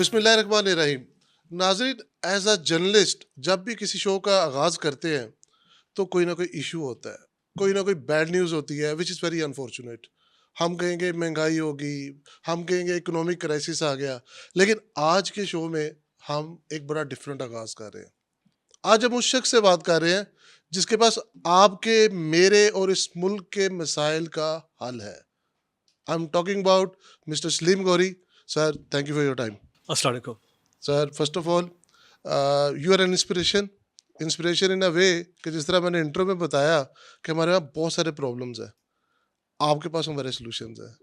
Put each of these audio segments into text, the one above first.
बिस्मिल्लाहिर्रहमानिर्रहीम। नाज़रीन, as a journalist जब भी किसी शो का आगाज़ करते हैं तो कोई ना कोई इशू होता है, कोई ना कोई बैड न्यूज़ होती है विच इज़ वेरी अनफॉर्चुनेट। हम कहेंगे महंगाई होगी, हम कहेंगे इकोनॉमिक क्राइसिस आ गया, लेकिन आज के शो में हम एक बड़ा डिफरेंट आगाज़ कर रहे हैं। आज हम उस शख्स से बात कर रहे हैं जिसके पास आपके, मेरे और इस मुल्क के मसाइल का हल है। I am talking about mister Saleem Ghauri. Sir, thank you for your time. अस्सलाम वालेकुम। Sir, first of all you are an inspiration. Inspiration in a way कि जिस तरह मैंने इंट्रो में बताया कि हमारे यहाँ बहुत सारे प्रॉब्लम्स हैं, आपके पास हमारे सॉल्यूशंस हैं।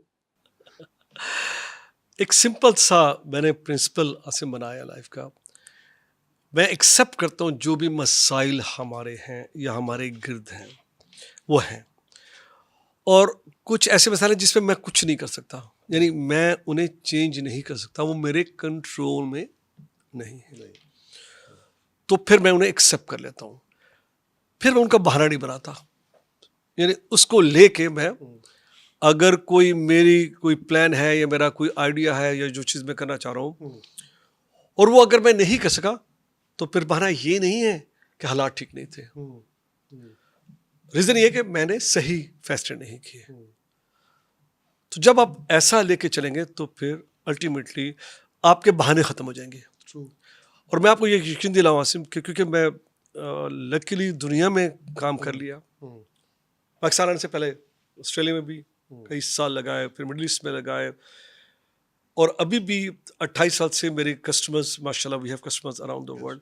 एक सिंपल सा मैंने प्रिंसिपल आसिम बनाया लाइफ का। मैं एक्सेप्ट करता हूँ जो भी मसाइल हमारे हैं या हमारे गिर्द हैं वो हैं, और कुछ ऐसे मसाइल हैं जिसमें मैं कुछ नहीं कर सकता, यानी मैं उन्हें चेंज नहीं कर सकता, वो मेरे कंट्रोल में नहीं है। तो फिर मैं उन्हें एक्सेप्ट कर लेता हूँ, फिर मैं उनका बहाना नहीं बनाता। यानी उसको लेके मैं, अगर कोई मेरी कोई प्लान है या मेरा कोई आइडिया है या जो चीज़ मैं करना चाह रहा हूँ और वो अगर मैं नहीं कर सका, तो फिर बहाना ये नहीं है कि हालात ठीक नहीं थे। रीज़न ये कि मैंने सही फैसले नहीं किए। तो जब आप ऐसा लेके चलेंगे तो फिर अल्टीमेटली आपके बहाने ख़त्म हो जाएंगे। और मैं आपको ये यकीन दिलाऊं आसिम कि क्योंकि मैं लकीली दुनिया में काम कर लिया, पाकिस्तान आने से पहले ऑस्ट्रेलिया में भी कई साल लगाए, फिर मिडिल ईस्ट में लगाए, और अभी भी 28 साल से मेरे कस्टमर्स, माशाल्लाह we have customers around the world.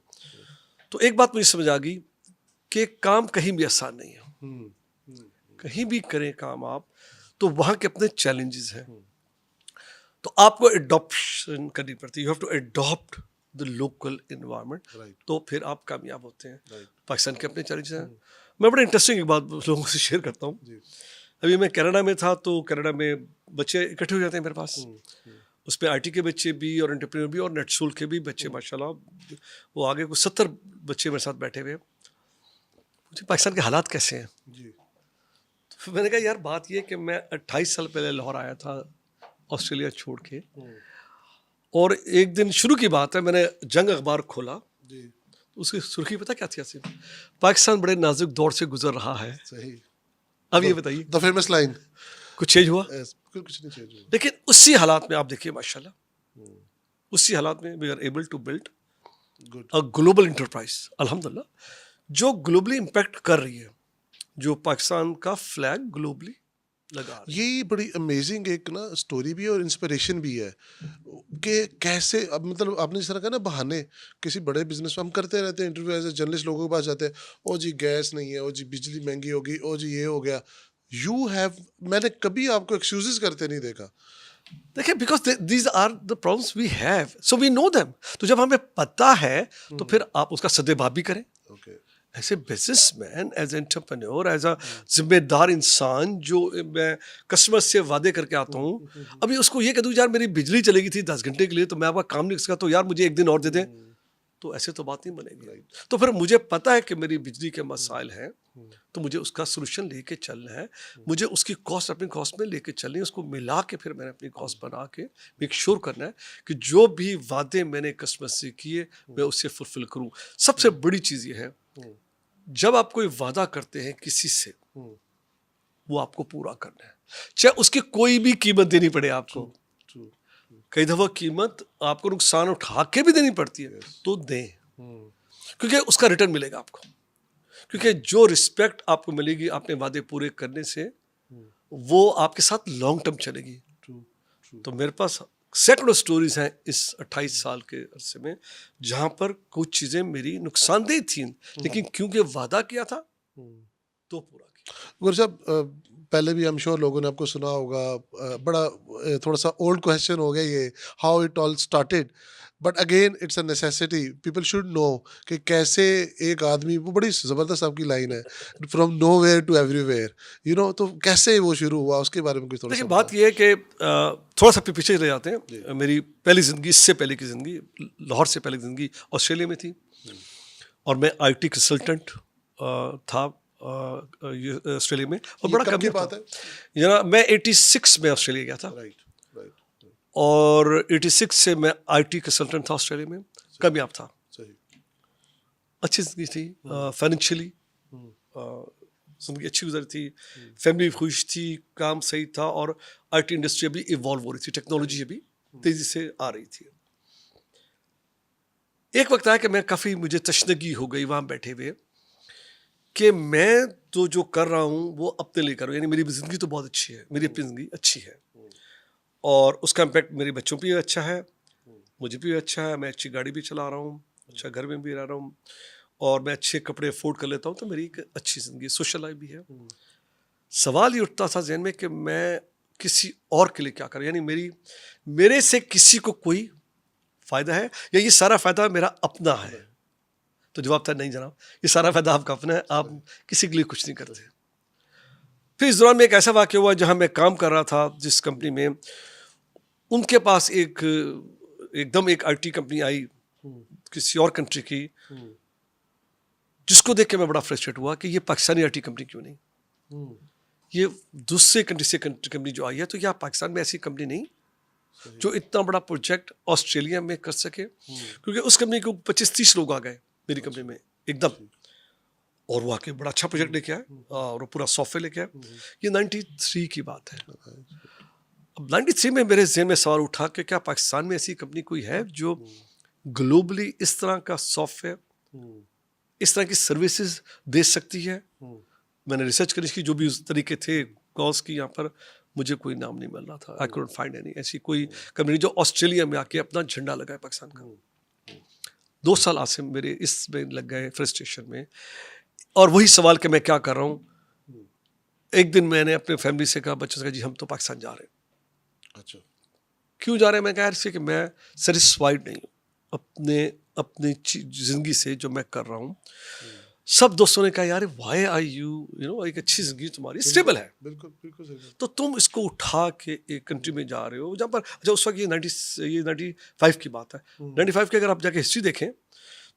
तो एक बात मुझे समझ आ गई कि काम कहीं भी आसान नहीं है। कहीं भी करें काम आप, तो वहाँ के अपने चैलेंजेस हैं। तो आपको एडॉप्शन करनी पड़ती है, you have to adopt the local environment, तो फिर आप कामयाब होते हैं। पाकिस्तान के अपने चैलेंजेस हैं। मैं बड़ा इंटरेस्टिंग एक बात लोगों से शेयर करता हूँ। अभी मैं कनाडा में था, तो कनाडा में बच्चे इकट्ठे हो जाते हैं मेरे पास। उसमें आईटी के बच्चे भी और एंटरप्रेन्योर भी और नेटसूल के भी बच्चे, माशाल्लाह वो आगे कुछ 70 बच्चे मेरे साथ बैठे हुए। मुझे पाकिस्तान के हालात कैसे हैं जी। तो मैंने कहा यार बात ये कि मैं 28 साल पहले लाहौर आया था ऑस्ट्रेलिया छोड़ के, और एक दिन शुरू की बात है, मैंने जंग अखबार खोला जी। उसकी सुर्खी पता क्या थी आसिफ? पाकिस्तान बड़े नाजुक दौर से गुजर रहा है। सही। अब ये बताइए, द फेमस लाइन। कुछ चेंज हुआ? कुछ नहीं चेंज हुआ। लेकिन उसी हालात में आप देखिए माशाल्लाह, उसी हालात में we are able to build a global enterprise, अल्हम्दुलिल्लाह, जो ग्लोबली इम्पैक्ट कर रही है, जो पाकिस्तान का फ्लैग ग्लोबली लगा रही है। ये बड़ी अमेजिंग एक ना स्टोरी भी है और इंस्पिरेशन भी है कि कैसे, अब मतलब आपने जिस तरह कहा ना बहाने, किसी बड़े बिजनेस में हम करते रहते हैं इंटरव्यू, एज ए जर्नलिस्ट लोगों के पास जाते हैं, ओ जी गैस नहीं है, ओ जी बिजली महंगी होगी, ओ जी ये हो गया। यू हैव, मैंने कभी आपको एक्सक्यूजेस करते नहीं देखा। देखिए, because these are the problems we have, so we know them. तो जब हमें पता है तो फिर आप उसका सद्भाव भी करें। As a businessman, as entrepreneur, as a जिम्मेदार इंसान, जो मैं कस्टमर से वादे करके आता हूँ, अभी उसको ये कह दूँ यार मेरी बिजली चलेगी थी 10 घंटे के लिए, तो मैं आपका काम नहीं कर सका, तो यार मुझे एक दिन और दे दें, तो ऐसे तो बात नहीं बनेगी। तो फिर मुझे पता है कि मेरी बिजली के मसाइल हैं, तो मुझे उसका सोल्यूशन लेके चलना है, मुझे उसकी कॉस्ट अपनी कॉस्ट में लेके चलनी है, उसको मिला के फिर मैंने अपनी कॉस्ट बना के मेक श्योर करना है कि जो भी वादे मैंने कस्टमर से किए मैं उससे फुलफिल करूँ। सबसे बड़ी चीज़ ये है, जब आप कोई वादा करते हैं किसी से, वो आपको पूरा करना है, चाहे उसकी कोई भी कीमत देनी पड़े आपको। कई दफ़ा कीमत आपको नुकसान उठा के भी देनी पड़ती है, तो दें, क्योंकि उसका रिटर्न मिलेगा आपको। क्योंकि जो रिस्पेक्ट आपको मिलेगी अपने वादे पूरे करने से, वो आपके साथ लॉन्ग टर्म चलेगी। तो मेरे पास सैकड़ों स्टोरीज हैं इस 28 साल के अरसे में, जहाँ पर कुछ चीज़ें मेरी नुकसानदेह थी, लेकिन क्योंकि वादा किया था तो पूरा किया। गुरु साहब, पहले भी हम श्योर लोगों ने आपको सुना होगा, बड़ा थोड़ा सा ओल्ड क्वेश्चन हो गया ये, how it all started, but again it's a necessity, people should know कि कैसे एक आदमी, वो बड़ी ज़बरदस्त आपकी लाइन है, from nowhere to everywhere, you know, तो कैसे वो शुरू हुआ उसके बारे में कुछ थोड़ा सा देखिए, बात यह है कि थोड़ा सा पीछे चले जाते हैं। मेरी पहली ज़िंदगी, इससे पहले की ज़िंदगी, लाहौर से पहले की ज़िंदगी ऑस्ट्रेलिया में थी, और मैं आईटी कंसल्टेंट था ऑस्ट्रेलिया में। और बड़ा कम की बात है, जरा मैं 86 में ऑस्ट्रेलिया गया था। और 86 से मैं आईटी कंसल्टेंट था ऑस्ट्रेलिया में, कामयाब था, सही। अच्छी जिंदगी थी, फाइनेंशियली हम्म, जिंदगी अच्छी गुजरी थी, फैमिली खुश थी, काम सही था, और आईटी इंडस्ट्री अभी इवॉल्व हो रही थी, टेक्नोलॉजी अभी तेजी से आ रही थी। एक वक्त आया कि मैं काफ़ी, मुझे तशनगी हो गई वहाँ बैठे हुए कि मैं तो जो कर रहा हूँ वो अपने लिए कर रहा हूँ, यानी मेरी ज़िंदगी तो बहुत अच्छी है, मेरी अपनी ज़िंदगी अच्छी है, और उसका इम्पैक्ट मेरे बच्चों पे भी अच्छा है, मुझे भी अच्छा है, मैं अच्छी गाड़ी भी चला रहा हूँ, अच्छा घर में भी रह रहा हूँ, और मैं अच्छे कपड़े अफोर्ड कर लेता हूँ, तो मेरी एक अच्छी ज़िंदगी, सोशल लाइफ भी है। सवाल ये उठता था जहन में कि मैं किसी और के लिए क्या करूँ, यानी मेरे से किसी को कोई फ़ायदा है, या ये सारा फ़ायदा मेरा अपना है? तो जवाब था नहीं जनाब, ये सारा फ़ायदा आपका अपना है, आप किसी के लिए कुछ नहीं करते। फिर इस दौरान में एक ऐसा वाक़या हुआ जहाँ मैं काम कर रहा था जिस कंपनी में, उनके पास एकदम एक आईटी कंपनी आई किसी और कंट्री की, जिसको देख के मैं बड़ा फ्रस्ट्रेट हुआ कि ये पाकिस्तानी आईटी कंपनी क्यों नहीं, ये दूसरे कंट्री से कंपनी जो आई है, तो यहाँ पाकिस्तान में ऐसी कंपनी नहीं जो इतना बड़ा प्रोजेक्ट ऑस्ट्रेलिया में कर सके, क्योंकि उस कंपनी को 25-30 लोग आ गए मेरी कंपनी में एकदम, और वो आके बड़ा अच्छा प्रोजेक्ट लेके आए, और वो पूरा सॉफ्टवेयर लेके आए। ये 93 की बात है। अब 93 में मेरे जहन में सवाल उठा कि क्या पाकिस्तान में ऐसी कंपनी कोई है जो ग्लोबली इस तरह का सॉफ्टवेयर, इस तरह की सर्विसेज दे सकती है। मैंने रिसर्च करी इसकी, जो भी उस तरीके थे कॉल्स की, यहाँ पर मुझे कोई नाम नहीं मिल रहा था, आई कुडंट फाइंड एनी ऐसी कोई कंपनी जो ऑस्ट्रेलिया में आके अपना झंडा लगाए पाकिस्तान का। 2 साल आज से मेरे इसमें लग गए फ्रस्ट्रेशन में, और वही सवाल कि मैं क्या कर रहा हूँ। एक दिन मैंने अपने फैमिली से कहा, बच्चों से कहा, जी हम तो पाकिस्तान जा रहे हैं। अच्छा। क्यों जा रहे हैं? मैं कहा यार इससे कि मैं सेटिस्फाइड नहीं हूँ अपने अपनी जिंदगी से जो मैं कर रहा हूँ। सब दोस्तों ने कहा यार वाई आर यू नो, एक अच्छी जिंदगी तुम्हारी स्टेबल है, बिल्कुल बिल्कुल सही बात। तो तुम इसको उठा के एक कंट्री में जा रहे हो जहाँ पर, अच्छा उस वक्त ये 95 की बात है, 95 की अगर आप जाके हिस्ट्री देखें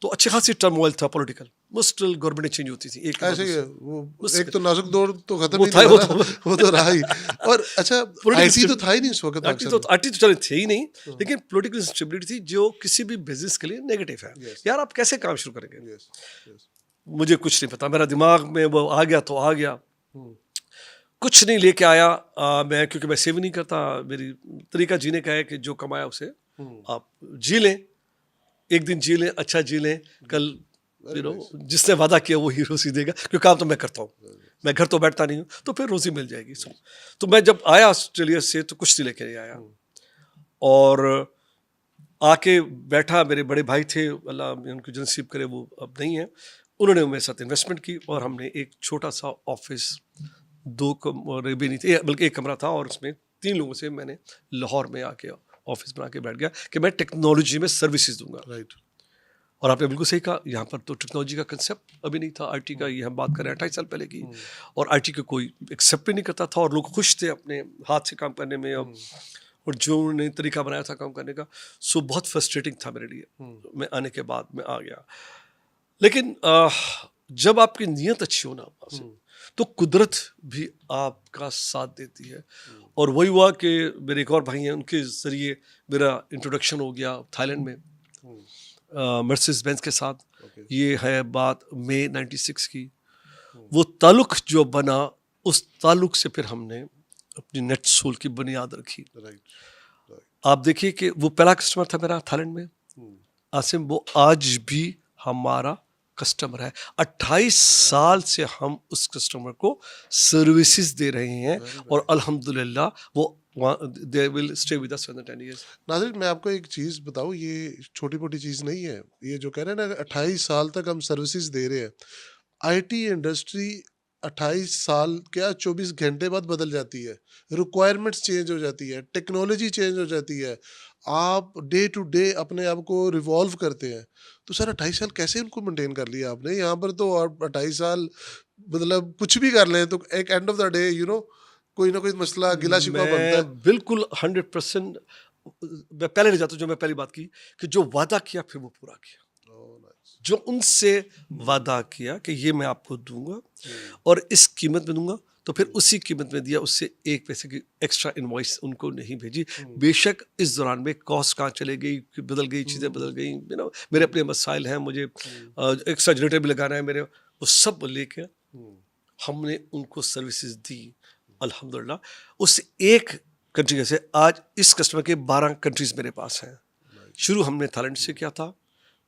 तो अच्छी खासी टर्मोइल था पॉलिटिकल, मुश्किल गवर्नमेंट चेंज होती थी एक के बाद ऐसे ही है दूसरी। वो, मुश्किल। एक तो नाजुक दौर तो खत्म वो ही था, नहीं वो हुआ ना, तो वो तो रहा ही। और अच्छा, Political आईटी तो stability- था ही नहीं उस वक्त पाकिस्तान में। आईटी तो चले थे ही नहीं, लेकिन पॉलिटिकल इंस्टेबिलिटी थी जो किसी भी बिजनेस के लिए नेगेटिव है। Yes. यार आप कैसे काम शुरू करेंगे? Yes yes. मुझे कुछ नहीं पता, मेरा दिमाग में वो आ गया तो आ गया, कुछ नहीं लेके आया। मैं, क्योंकि मैं सेव नहीं करता, मेरी तरीका जीने का है कि जो कमाया उसे आप जी लें, एक दिन जी लें, अच्छा जी लें, कल जिसने वादा किया वो ही रोजी देगा, क्योंकि काम तो मैं करता हूँ, मैं घर तो बैठता नहीं हूँ, तो फिर रोजी मिल जाएगी। तो मैं जब आया ऑस्ट्रेलिया से तो कुछ नहीं लेके नहीं आया, और आके बैठा, मेरे बड़े भाई थे, अल्लाह उनको जनसीब करे, वो अब नहीं है, उन्होंने मेरे साथ इन्वेस्टमेंट की, और हमने एक छोटा सा ऑफिस, 2 कमरे भी नहीं थे, बल्कि 1 कमरा था, और उसमें 3 लोगों से मैंने लाहौर में आके ऑफिस बना के बैठ गया कि मैं टेक्नोलॉजी में सर्विसेज दूंगा। राइट। और आपने बिल्कुल सही कहा, यहाँ पर तो टेक्नोलॉजी का कंसेप्ट अभी नहीं था, आईटी का, ये हम बात कर रहे हैं 28 साल पहले की, और आईटी का कोई एक्सेप्ट भी नहीं करता था, और लोग खुश थे अपने हाथ से काम करने में, और जो उन्होंने तरीका बनाया था काम करने का, सो बहुत फ्रस्ट्रेटिंग था मेरे लिए। मैं आने के बाद मैं आ गया, लेकिन जब आपकी नीयत अच्छी हो ना तो कुदरत भी आपका साथ देती है। और वही हुआ कि मेरे एक और भाई हैं, उनके ज़रिए मेरा इंट्रोडक्शन हो गया थाईलैंड में मर्सिडीज बेंज के साथ। ये है बात मई 96 की। वो ताल्लुक जो बना, उस ताल्लुक से फिर हमने अपनी नेट सोल की बुनियाद रखी। राइट। आप देखिए कि वो पहला कस्टमर था मेरा थाईलैंड में, आसिम, वो आज भी हमारा कस्टमर है। 28 साल से हम उस कस्टमर को सर्विसेज दे रहे हैं, और अल्हम्दुलिल्लाह वो they will stay with us for 10 years। नाज़रीन, मैं आपको एक चीज़ बताऊँ, ये छोटी मोटी चीज़ नहीं है। ये जो कह रहे हैं ना, 28 साल तक हम सर्विसेज दे रहे हैं। आईटी इंडस्ट्री 28 साल क्या 24 घंटे बाद बदल जाती है, रिक्वायरमेंट्स चेंज हो जाती है, टेक्नोलॉजी चेंज हो जाती है, आप डे टू डे अपने आप को रिवॉल्व करते हैं। तो सर 28 साल कैसे उनको मेंटेन कर लिया आपने? यहाँ पर तो आप 28 साल मतलब कुछ भी कर लें तो एक एंड ऑफ द डे कोई ना कोई मसला गिला शिकवा बनता है। मैं बिल्कुल 100% मैं पहले नहीं जाता, जो मैं पहली बात की कि जो वादा किया फिर वो पूरा किया। जो उनसे वादा किया कि ये मैं आपको दूंगा और इस कीमत में दूंगा, तो फिर उसी कीमत में दिया, उससे एक पैसे की एक्स्ट्रा इनवॉइस उनको नहीं भेजी। बेशक इस दौरान में कॉस्ट कहाँ चले गई, बदल गई, चीज़ें बदल गई, मेरे अपने मसाइल हैं, मुझे एक्स्ट्रा जनरेटर भी लगाना है मेरे, वो सब लेके हमने उनको सर्विसेज दी अल्हम्दुलिल्लाह। उस एक कंट्री के से आज इस कस्टमर के 12 कंट्रीज मेरे पास हैं। शुरू हमने थाईलैंड से किया था,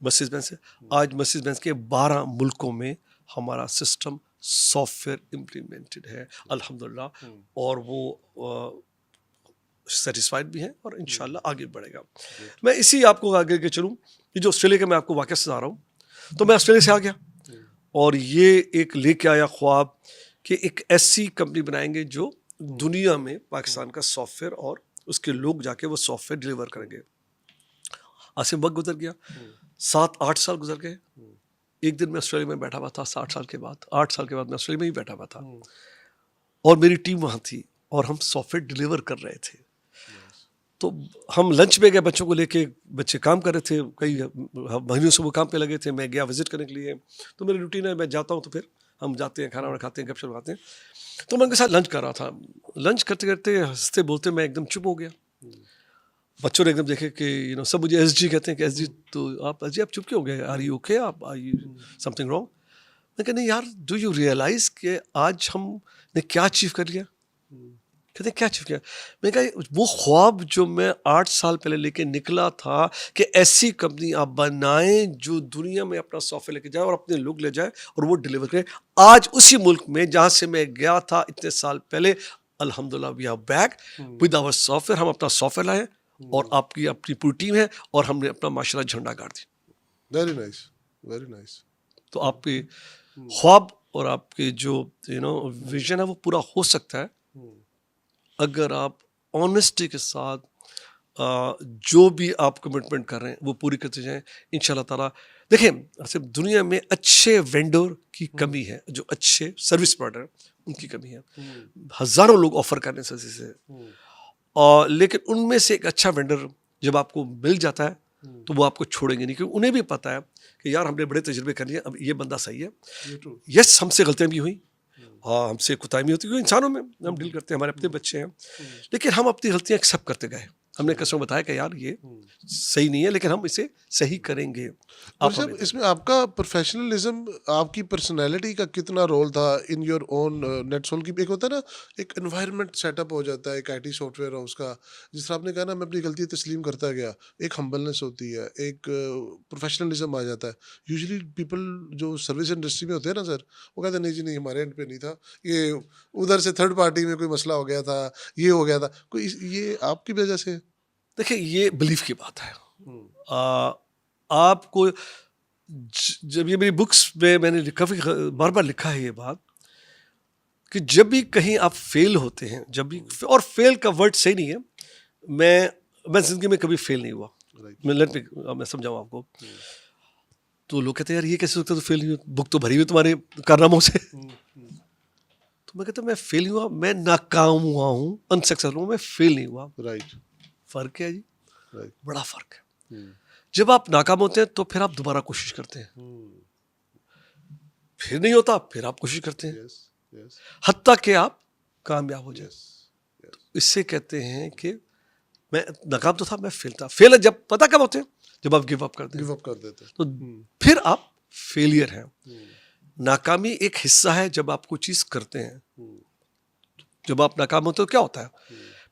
मर्सिडीज बेंज से, आज मर्सिडीज बेंज के 12 मुल्कों में हमारा सिस्टम सॉफ्टवेयर इम्प्लीमेंटेड है अल्हम्दुलिल्लाह, और वो सेटिस्फाइड भी हैं और इंशाल्लाह आगे बढ़ेगा। मैं इसी आपको आगे के चलूँ, ये जो ऑस्ट्रेलिया का मैं आपको वाक़या सुना रहा हूँ, तो मैं ऑस्ट्रेलिया से आ गया और ये एक लेके आया ख्वाब कि एक ऐसी कंपनी बनाएंगे जो दुनिया में पाकिस्तान का सॉफ्टवेयर और उसके लोग जाके वो सॉफ्टवेयर डिलीवर करेंगे। आज से वक्त गुजर गया, 7-8 साल गुजर गए। एक दिन मैं ऑस्ट्रेलिया में बैठा हुआ था, 8 साल के बाद मैं ऑस्ट्रेलिया में ही बैठा हुआ था और मेरी टीम वहाँ थी और हम सॉफ्टवेयर डिलीवर कर रहे थे। तो हम लंच पे गए बच्चों को लेके, बच्चे काम कर रहे थे, कई महीनों से वो काम पे लगे थे, मैं गया विजिट करने के लिए। तो मेरी रूटीन है, मैं जाता हूँ तो फिर हम जाते हैं, खाना वाना खाते हैं, गपशप लगाते हैं। तो मैं उनके साथ लंच कर रहा था, लंच करते करते हंसते बोलते मैं एकदम चुप हो गया। बच्चों ने एकदम देखे कि सब मुझे एसजी कहते हैं कि एसजी, तो आप एसजी आप चुप क्यों हो गए, आर यू ओके, आप आर यू समथिंग रॉन्ग? मैं कहते नहीं यार, डू यू रियलाइज कि आज हमने क्या अचीव कर लिया? कहते क्या अचीव किया? मैं कहा वो ख्वाब जो मैं 8 साल पहले लेके निकला था कि ऐसी कंपनी आप बनाएं जो दुनिया में अपना सॉफ्टवेयर लेके जाए और अपने लोग ले जाए और वो डिलीवर करे, आज उसी मुल्क में जहाँ से मैं गया था इतने साल पहले, अल्हम्दुलिल्लाह we are back with our software. हम अपना सॉफ्टवेयर लाए और आपकी अपनी पूरी टीम है और हमने अपना माशाल्लाह झंडा गाड़ दी। Very nice, very nice. तो आपके ख्वाब और आपके जो विजन है वो पूरा हो सकता है अगर आप ऑनेस्टी के साथ जो भी आप कमिटमेंट कर रहे हैं वो पूरी करते जाएं इंशाल्लाह ताला। देखिए सिर्फ दुनिया में अच्छे वेंडर की कमी है, जो अच्छे सर्विस प्रोवाइडर उनकी कमी है। हज़ारों लोग ऑफर कर रहे हैं सर्विस से, और लेकिन उनमें से एक अच्छा वेंडर जब आपको मिल जाता है तो वो आपको छोड़ेंगे नहीं, क्योंकि उन्हें भी पता है कि यार हमने बड़े तजुर्बे कर लिए, अब ये बंदा सही है। यस, हमसे गलतियाँ भी हुई, हाँ हमसे कोताही भी होती है, इंसानों में हम डील करते हैं, हमारे अपने बच्चे हैं, लेकिन हम अपनी गलतियाँ एक्सेप्ट करते गए। हमने कस्टमर बताया कि यार ये सही नहीं है लेकिन हम इसे सही करेंगे। और जब इसमें आपका प्रोफेशनलिज्म, आपकी पर्सनालिटी का कितना रोल था इन योर ओन नेटसोल की? एक होता है ना, एक एनवायरनमेंट सेटअप हो जाता है एक आईटी सॉफ्टवेयर हाउस का, जिस तरह आपने कहा ना, मैं अपनी गलती तस्लीम करता गया, एक हम्बलनेस होती है, एक प्रोफेशनलिज्म आ जाता है। यूजुअली पीपल जो सर्विस इंडस्ट्री में होते हैं ना सर, वो कहते हैं नहीं जी नहीं, हमारे एंड पे नहीं था, ये उधर से थर्ड पार्टी में कोई मसला हो गया था, ये हो गया था, कोई ये आपकी वजह से? देखिए ये बिलीफ की बात है। आपको जब ये मेरी बुक्स में मैंने काफ़ी बार बार लिखा है ये बात कि जब भी कहीं आप फेल होते हैं, जब भी, और फेल का वर्ड सही नहीं है, मैं जिंदगी में कभी फेल नहीं हुआ। मैं समझाऊँ आपको, तो लोग कहते हैं यार ये कैसे सकता, तो फेल नहीं हुआ, बुक तो भरी हुई तुम्हारे कारनामों से। तो मैं कहता मैं फेल नहीं हुआ, मैं नाकाम हुआ हूँ, अनसक्सेसफुल हूँ, मैं फेल नहीं हुआ। राइट, फर्क है जी, राइट। बड़ा फर्क है। जब आप नाकाम होते हैं तो फिर आप दोबारा कोशिश करते हैं, फिर नहीं होता फिर आप कोशिश करते हैं, यस, यस, हत्ता कि आप कामयाब हो जाए। Yes, yes. इससे कहते हैं कि मैं नाकाम तो था, मैं फेल था। फेल जब पता कब होते हैं, जब आप गिव अप करते हैं, गिव अप कर देते हैं। तो फिर आप फेलियर हैं। नाकामी एक हिस्सा है जब आप कोई चीज़ करते हैं। जब आप नाकाम होते हो क्या होता है,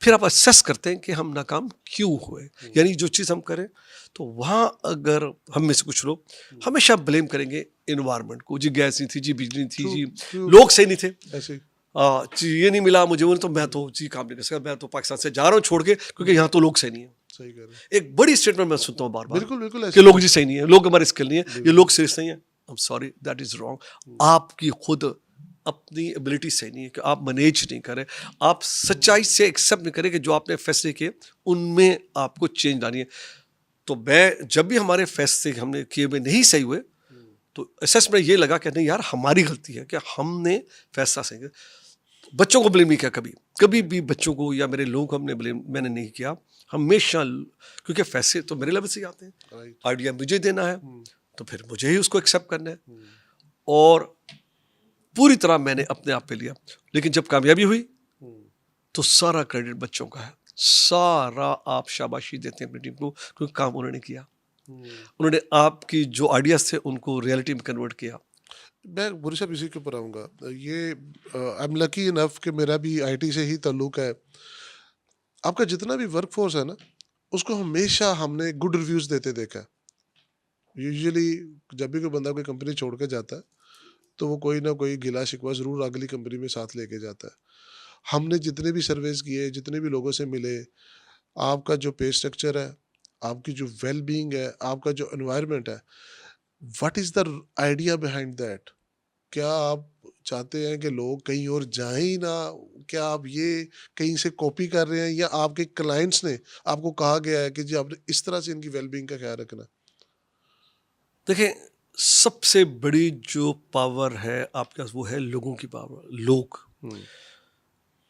फिर आप असेस करते हैं कि हम नाकाम क्यों हुए, यानी जो चीज़ हम करें, तो वहाँ अगर हम में से कुछ लोग हमेशा ब्लेम करेंगे इन्वायरमेंट को, जी गैस नहीं थी, जी बिजली नहीं थी, जी लोग सही नहीं थे, ऐसे ही। जी ये नहीं मिला मुझे, वो नहीं, तो मैं तो जी काम नहीं कर सकता, मैं तो पाकिस्तान से जा रहा हूँ छोड़ के, क्योंकि यहाँ तो लोग सही नहीं है। सही कह रहे हैं। एक बड़ी स्टेटमेंट मैं सुनता हूँ बार बार, बिल्कुल बिल्कुल कि ऐसे। लोग जी सही नहीं है, लोग हमारे स्किल नहीं है, ये लोग सीरियस नहीं है। I am sorry, that is wrong. आपकी खुद अपनी एबिलिटी सही नहीं है कि आप मैनेज नहीं करें, आप सच्चाई से एक्सेप्ट नहीं करें कि जो आपने फैसले किए उनमें आपको चेंज लानी है। तो मैं जब भी हमारे फैसले हमने किए हुए नहीं सही हुए, तो असेसमेंट ये लगा कि नहीं यार हमारी गलती है कि हमने फैसला सही किया। बच्चों को ब्लेम नहीं किया, कभी कभी भी बच्चों को या मेरे लोगों को हमने ब्लेम मैंने नहीं किया हमेशा, क्योंकि फैसले तो मेरे लेवल से ही आते हैं, राइट। आइडिया मुझे देना है, तो फिर मुझे ही उसको एक्सेप्ट करना है, और पूरी तरह मैंने अपने आप पे लिया। लेकिन जब कामयाबी हुई तो सारा क्रेडिट बच्चों का है, सारा आप शाबाशी देते हैं अपनी टीम को, क्योंकि काम उन्होंने किया, उन्होंने आपकी जो आइडियाज थे उनको रियलिटी में कन्वर्ट किया। मैं बुरी साहब इसी के ऊपर आऊँगा। ये आई एम लकी इनफ कि मेरा भी आईटी से ही ताल्लुक है। आपका जितना भी वर्क फोर्स है ना, उसको हमेशा हमने गुड रिव्यूज़ देते देखा है। यूजुअली जब भी कोई बंदा कोई कंपनी छोड़ के जाता है, तो वो कोई ना कोई गिला शिकवा ज़रूर अगली कंपनी में साथ लेके जाता है। हमने जितने भी सर्वेस किए, जितने भी लोगों से मिले, आपका जो पे स्ट्रक्चर है, आपकी जो वेल बीइंग है, आपका जो एनवायरनमेंट है, what is the idea behind that? क्या आप चाहते हैं कि लोग कहीं और जाएँ ही ना? क्या आप ये कहीं से कॉपी कर रहे हैं, या आपके क्लाइंट्स ने आपको कहा गया है कि जी आपने इस तरह से इनकी वेल बीइंग का ख्याल रखना है? देखिए, सबसे बड़ी जो पावर है आपके पास वो है लोगों की पावर, लोग। हुँ,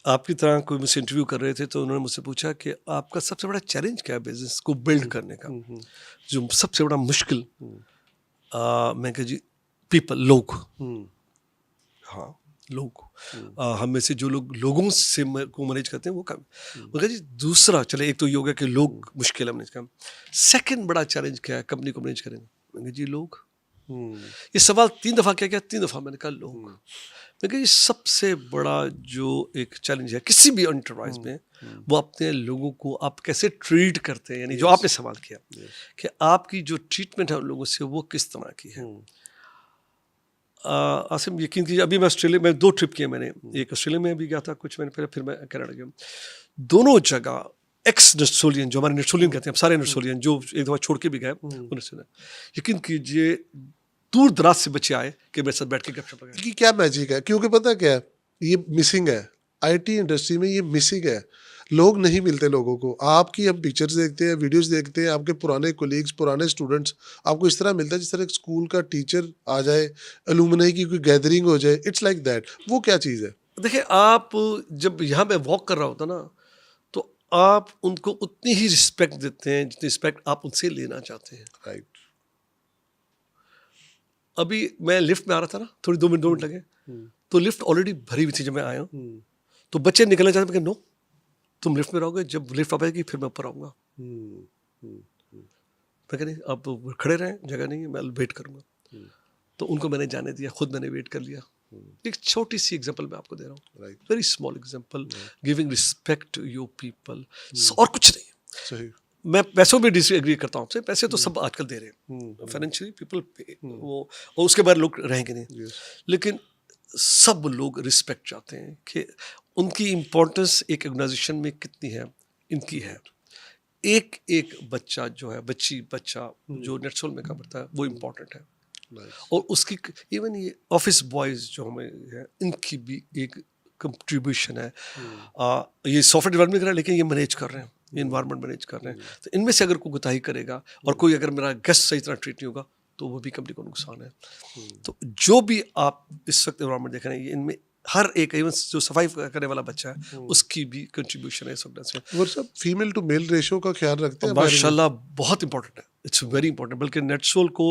आपकी तरह कोई मुझसे इंटरव्यू कर रहे थे तो उन्होंने मुझसे पूछा कि आपका सबसे बड़ा चैलेंज क्या है बिजनेस को बिल्ड करने का, हुँ, हुँ, जो सबसे बड़ा मुश्किल। हुँ, मैं कहा जी, पीपल, लोग। हुँ, हाँ, लोग। हुँ, हम में से जो लोग लोगों से को मैनेज करते हैं वो काम। हुँ, मगर जी दूसरा, चले एक तो ये हो गया कि हुँ, लोग मुश्किल है मैनेज करना। सेकंड बड़ा चैलेंज क्या है कंपनी को मैनेज करेंगे? मैं कहा जी लोग। हुँ, ये सवाल 3 दफ़ा किया गया, 3 दफ़ा मैंने कहा लोग। हुँ, मैं कहा ये सबसे बड़ा जो एक चैलेंज है किसी भी एंटरप्राइज हुँ, में, हुँ, वो अपने लोगों को आप कैसे ट्रीट करते हैं, यानी जो यस, आपने सवाल किया यस, कि आपकी जो ट्रीटमेंट है उन लोगों से वो किस तरह की है। हुँ, आसिम, यकीन कीजिए, अभी मैं ऑस्ट्रेलिया में 2 ट्रिप किए मैंने। हुँ, एक ऑस्ट्रेलिया में भी गया था कुछ महीने पहले, फिर मैं कनाडा गया। दोनों जगह एक्स नर्सोलियन, जो हमारे नर्सोलियन कहते हैं, हम सारे नर्सोलियन जो एक दफ़ा छोड़ के भी गए हुँ। वो नर्सोलियन, यकीन कीजिए दूर दराज से बच्चे आए कि मेरे साथ बैठ के गपशप लगाए। कि क्या मैजिक है? क्योंकि पता क्या है? ये मिसिंग है। आईटी इंडस्ट्री में ये मिसिंग है। लोग नहीं मिलते लोगों को। आपकी हम पिक्चर्स देखते हैं, वीडियोज़ देखते हैं, आपके पुराने कोलीग्स, पुराने स्टूडेंट्स, आपको इस तरह मिलता है जिस तरह एक स्कूल का टीचर आ जाए, एलुमनी की कोई गैदरिंग हो जाए, इट्स लाइक दैट। वो क्या चीज़ है? देखिए, आप जब यहाँ पे वॉक कर रहा होता ना, तो आप उनको उतनी ही रिस्पेक्ट देते हैं जितनी रिस्पेक्ट आप उनसे लेना चाहते हैं। राइट। अभी मैं लिफ्ट में आ रहा था ना, थोड़ी 2 मिनट लगे, हुँ, तो लिफ्ट ऑलरेडी भरी हुई थी जब मैं आया हूँ। हुँ, तो बच्चे निकलना चाहते हैं, नो, तुम लिफ्ट में रहोगे, जब लिफ्ट आ पाएगी फिर मैं ऊपर आऊँगा। हुँ, हुँ, हुँ, मैं कहा नहीं, आप खड़े रहें, जगह नहीं है, मैं वेट करूँगा। हुँ, तो उनको मैंने जाने दिया, खुद मैंने वेट कर लिया। हुँ, एक छोटी सी एग्जांपल मैं आपको दे रहा हूँ, right, very small example, right. Giving respect to your people, हुँ, और कुछ नहीं। सही। मैं पैसों में डिसएग्री करता हूँ आपसे, पैसे तो हुँ, सब आजकल दे रहे हैं, हुँ, हुँ, फाइनेंशियली पीपल पे, हुँ, वो, और उसके बाद लोग रहेंगे नहीं। यस। लेकिन सब लोग रिस्पेक्ट चाहते हैं कि उनकी इम्पोर्टेंस एक ऑर्गेनाइजेशन में कितनी है, इनकी है। राइट। एक एक बच्चा जो है, बच्चा हुँ, जो नेटसोल में काम करता है वो हुँ, इम्पोर्टेंट है। नाइस। और उसकी इवन ये ऑफिस बॉयज जो हमें है, इनकी भी एक कंट्रीब्यूशन है। हुँ, ये सॉफ्टवेयर डेवलपमेंट कर रहे हैं, लेकिन ये मैनेज कर रहे हैं, ये हुँ, इन्वायरमेंट मैनेज कर रहे हैं। हुँ, तो इनमें से अगर कोई कोताही करेगा, और हुँ, कोई अगर मेरा गेस्ट सही तरह ट्रीट नहीं होगा, तो वो भी कंपनी को नुकसान है। हुँ, तो जो भी आप इस वक्त इन्वायरमेंट देख रहे हैं, ये इनमें हर एक, इवन जो सफाई करने वाला बच्चा है, हुँ। उसकी भी कंट्रीब्यूशन है इस ऑर्गेनाइजेशन। और सब फीमेल टू मेल रेशियो का ख्याल रखते और हैं हायरिंग में? माशाल्लाह बहुत इंपॉर्टेंट है, इट्स वेरी इंपॉर्टेंट। बल्कि नेटसोल को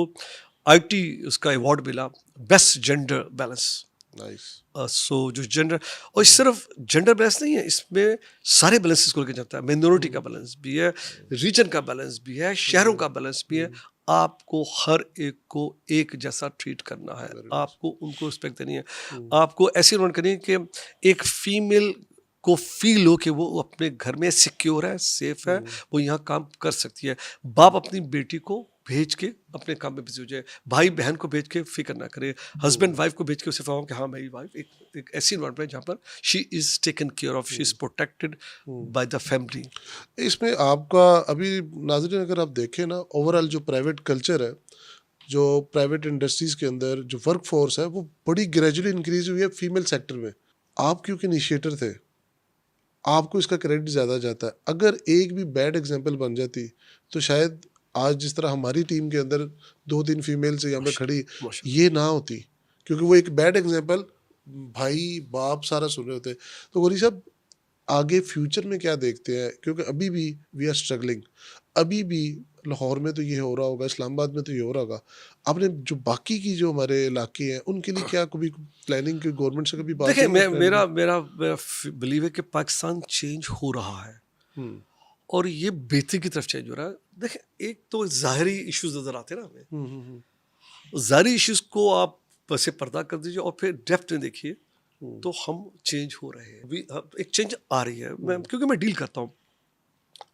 आईटी उसका अवार्ड मिला, बेस्ट जेंडर बैलेंस। नाइस। सो जो जेंडर, और सिर्फ जेंडर बैलेंस नहीं है, इसमें सारे बैलेंसेस को लेकर जाता है। मिनोरिटी का बैलेंस भी है, रीजन का बैलेंस भी है, शहरों का बैलेंस भी है। आपको हर एक को एक जैसा ट्रीट करना है, वेरी नाइस। आपको उनको रिस्पेक्ट देनी है, हुँ, आपको ऐसी रन करनी है कि एक फीमेल को फील हो कि वो अपने घर में सिक्योर है, सेफ है, हुँ, वो यहाँ काम कर सकती है। बाप अपनी बेटी को भेज के अपने काम में बिजी हो जाए, भाई बहन को भेज के फिक्र ना करे, हस्बैंड वाइफ को भेज के उसे फहमाओ कि हाँ मेरी वाइफ एक ऐसी इन्वायरमेंट है जहाँ पर she is taken care of, she is protected hmm. By the family. इसमें आपका अभी नाज़रीन अगर आप देखें ना, ओवरऑल जो प्राइवेट कल्चर है, जो प्राइवेट इंडस्ट्रीज़ के अंदर जो वर्क फ़ोर्स है, वो बड़ी ग्रेजुअली इंक्रीज़ हुई है फीमेल सेक्टर में। आप क्योंकि इनिशिएटर थे, आपको इसका क्रेडिट ज़्यादा जाता है। अगर एक भी बैड एग्ज़ाम्पल बन जाती, तो शायद आज जिस तरह हमारी टीम के अंदर 2-3 फीमेल्स यहाँ पे खड़ी, माशाल्लाह। ये ना होती। क्योंकि वो एक बैड एग्ज़ाम्पल भाई, बाप सारा सुन रहे होते। तो गौरी साहब, आगे फ्यूचर में क्या देखते हैं, क्योंकि अभी भी वी आर स्ट्रगलिंग, अभी भी लाहौर में तो ये हो रहा होगा, इस्लामाबाद में तो ये हो रहा होगा, आपने जो बाकी की जो हमारे इलाके हैं उनके लिए क्या कभी प्लानिंग की गवर्नमेंट से कभी बात देखिए, हुई मैं है मेरा प्लानिंग? मेरा मेरा बिलीव है कि पाकिस्तान चेंज हो रहा है हम्म और ये बेहतरी की तरफ चेंज हो रहा है। देखिए, एक तो ज़ाहिरी इश्यूज नज़र आते हैं ना हमें, हम्म हम्म ज़ाहिरी इश्यूज को आप वैसे पर्दा कर दीजिए और फिर डेप्थ में देखिए, हम्म तो हम चेंज हो रहे हैं अभी। एक चेंज आ रही है, मैं क्योंकि मैं डील करता हूँ।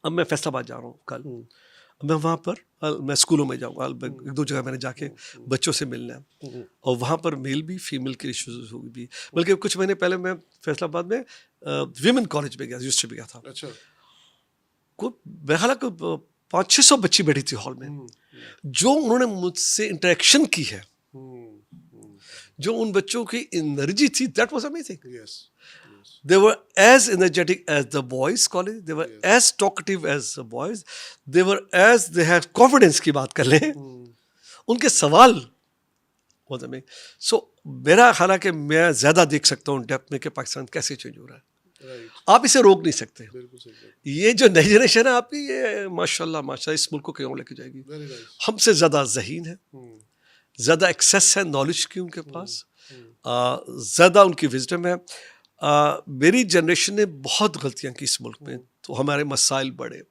अब मैं फैसलाबाद जा रहा हूँ कल, हम्म अब मैं वहाँ पर मैं स्कूलों में जाऊँगा, एक दो जगह मैंने जाके बच्चों से मिलना है, हम्म और वहाँ पर मेल भी फीमेल के इश्यूज होगी भी। बल्कि कुछ महीने पहले मैं फैसलाबाद में विमेन कॉलेज में गया, यूनिवर्सिटी में गया था। अच्छा को मेरा ख्याल है कि 500-600 बच्ची बैठी थी हॉल में, हम्म जो उन्होंने मुझसे इंटरेक्शन की है, हम्म जो उन बच्चों की एनर्जी थी, that was amazing. Yes They were as energetic as the boys college, they were yes as talkative as the boys, they were as they had confidence की बात कर लें, उनके सवाल बहुत हमें। सो मेरा ख्याल है कि मैं ज़्यादा देख सकता हूँ डेप्थ में कि पाकिस्तान कैसे चेंज हो रहा है। राइट आप इसे रोक नहीं सकते। बिल्कुल सही बात, ये जो नई जनरेशन है आपकी, ये माशाल्लाह माशाल्लाह इस मुल्क को कहीं और लेके जाएगी। Very nice. हमसे ज़्यादा ज़हीन है, ज़्यादा एक्सेस है नॉलेज की उनके पास, ज़्यादा उनकी विजडम है। मेरी जनरेशन ने बहुत गलतियां की इस मुल्क में, तो हमारे मसाइल बढ़े।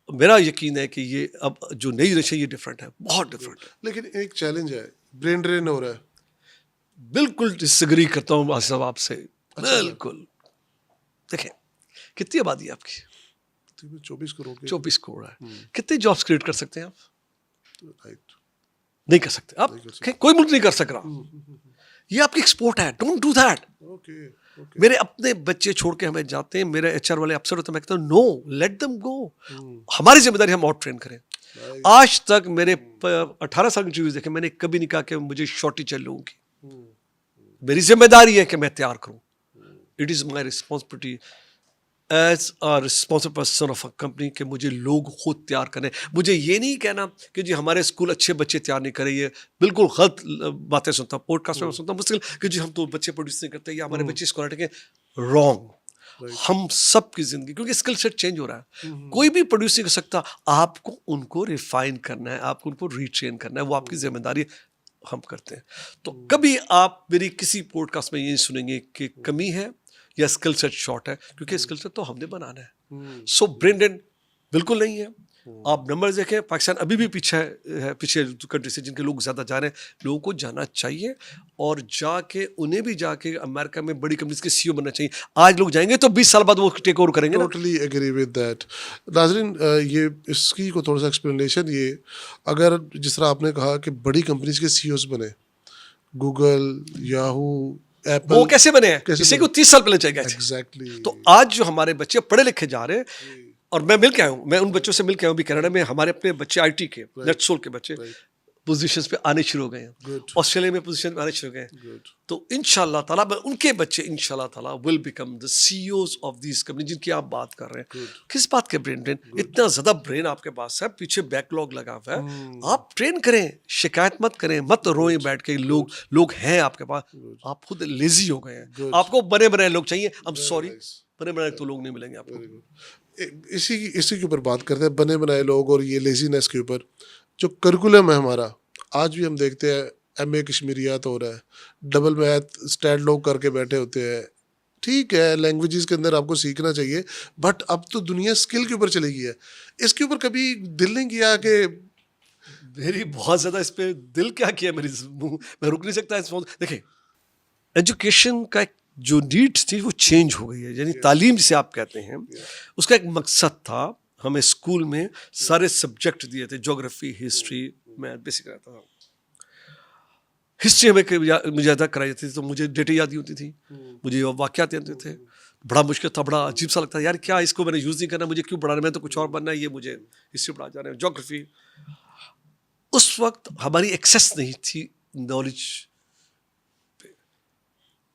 मेरा यकीन है कि ये अब जो नई जनरेशन ये डिफरेंट है, बहुत डिफरेंट है। लेकिन एक चैलेंज है, ब्रेन ड्रेन हो रहा है। बिल्कुल डिसएग्री करता हूँ आसिफ साहब आपसे, अच्छा सर, बिल्कुल। देखें, कितनी आबादी है आपकी? 24 करोड़ के 24 करोड़ है। कितनी जॉब्स क्रिएट कर सकते हैं आप? राइट, नहीं कर सकते आप। नहीं कर सकते। कोई मुल्क नहीं कर सक रहा। ये आपकी एक्सपोर्ट है, don't do that. Okay okay मेरे अपने बच्चे छोड़ के हमें जाते हैं, मेरे एचआर वाले अफसर होते हैं, मैं कहता हूँ नो, लेट देम गो। हमारी जिम्मेदारी हम और ट्रेन करें। आज तक मेरे 18 साल के इंटरव्यूज देखे, मैंने कभी नहीं कहा कि मुझे शॉर्टेज है लोगों की। मेरी जिम्मेदारी है कि मैं तैयार करूं। It is my responsibility as a responsible person of a company कि मुझे लोग खुद तैयार करें। मुझे ये नहीं कहना कि जी हमारे स्कूल अच्छे बच्चे तैयार नहीं करे, ये बिल्कुल गलत बातें सुनता हूँ, पॉडकास्ट में सुनता हूँ मुश्किल कि जी हम तो बच्चे प्रोड्यूस नहीं करते या हमारे बच्चे स्कॉलर के। रॉन्ग। हम सब की जिंदगी, क्योंकि स्किल सेट चेंज हो रहा है, कोई भी प्रोड्यूस नहीं कर सकता। आपको उनको रिफाइन करना है, आपको उनको रीट्रेन करना है, वो आपकी जिम्मेदारी है, हम करते हैं। तो कभी आप मेरी किसी पॉडकास्ट में ये सुनेंगे कि कमी है या स्किल सेट शॉर्ट है, क्योंकि स्किल सेट तो हमने बनाना है। सो ब्रेन ड्रेन बिल्कुल नहीं है। आप नंबर्स देखें, पाकिस्तान अभी भी पीछे है, पीछे कंट्री से जिनके लोग ज़्यादा जा रहे हैं। लोगों को जाना चाहिए और जाके उन्हें भी जाके अमेरिका में बड़ी कंपनीज के सीईओ बनना चाहिए। आज लोग जाएंगे तो 20 साल बाद वो टेक ओवर करेंगे ना। Totally agree with that. नाजरीन, ये इसकी को थोड़ा सा एक्सप्लेनेशन, ये अगर जिस तरह आपने कहा कि बड़ी कंपनीज के सीईओज बने, गूगल, याहू, वो एप्पल, कैसे बने हैं? कैसे इसे बने? को 30 साल पहले चाहिए। एग्जैक्टली। तो आज जो हमारे बच्चे पढ़े लिखे जा रहे हैं, और मैं मिल के आया हूँ, मैं उन बच्चों से मिल के आया हूँ भी कनाडा में, हमारे अपने बच्चे आईटी के, नेटसोल के बच्चे पोजीशंस पे आने शुरू हो गए हैं। गुड ऑस्ट्रेलिया में पोजीशन में आने शुरू हो गए हैं। गुड। तो इंशाल्लाह ताला उनके बच्चे इंशाल्लाह ताला will become the CEOs of this company जिनकी आप बात कर रहे हैं। Good. किस बात के ब्रेन ड्रेन? इतना ज्यादा ब्रेन आपके पास है, पीछे बैकलॉग लगा हुआ है। आप ट्रेन करें, शिकायत मत करें, मत रोएं बैठ के। लोग हैं आपके पास, आप खुद लेजी हो गए हैं। Good. आपको बने बनाए लोग चाहिए। I am sorry, nice. बने बनाए तो लोग नहीं मिलेंगे आपको। Very good. इसी के ऊपर बात करते हैं, बने बनाए लोग और ये लेजीनेस के ऊपर। जो करिकुलम है हमारा, आज भी हम देखते हैं एमए कश्मीरियात हो रहा है, डबल मैथ स्टैट लोग करके बैठे होते हैं। ठीक है, लैंग्वेजेस के अंदर आपको सीखना चाहिए, बट अब तो दुनिया स्किल के ऊपर चली गई है। इसके ऊपर कभी दिल नहीं किया कि मेरी बहुत ज्यादा इस पे दिल क्या किया, मेरी मैं रुक नहीं सकता इस। देखिए, एजुकेशन का एक जो नीड थी वो चेंज हो गई है। यानी तालीम जिसे आप कहते हैं, उसका एक मकसद था। हमें स्कूल में सारे सब्जेक्ट दिए थे, ज्योग्राफी, हिस्ट्री, मैथ, बेसिक रहता था। हिस्ट्री हमें मुझे याद कराई जाती थी तो मुझे डेटे याद नहीं होती थी, मुझे वाक़यात याद होते थे। बड़ा मुश्किल था, बड़ा अजीब सा लगता है, यार क्या इसको मैंने यूज़ नहीं करना, मुझे क्यों पढ़ाना, मैं तो कुछ और बनना है, ये मुझे हिस्ट्री पढ़ा जा रहे हैं, ज्योग्राफी। उस वक्त हमारी एक्सेस नहीं थी नॉलेज पे,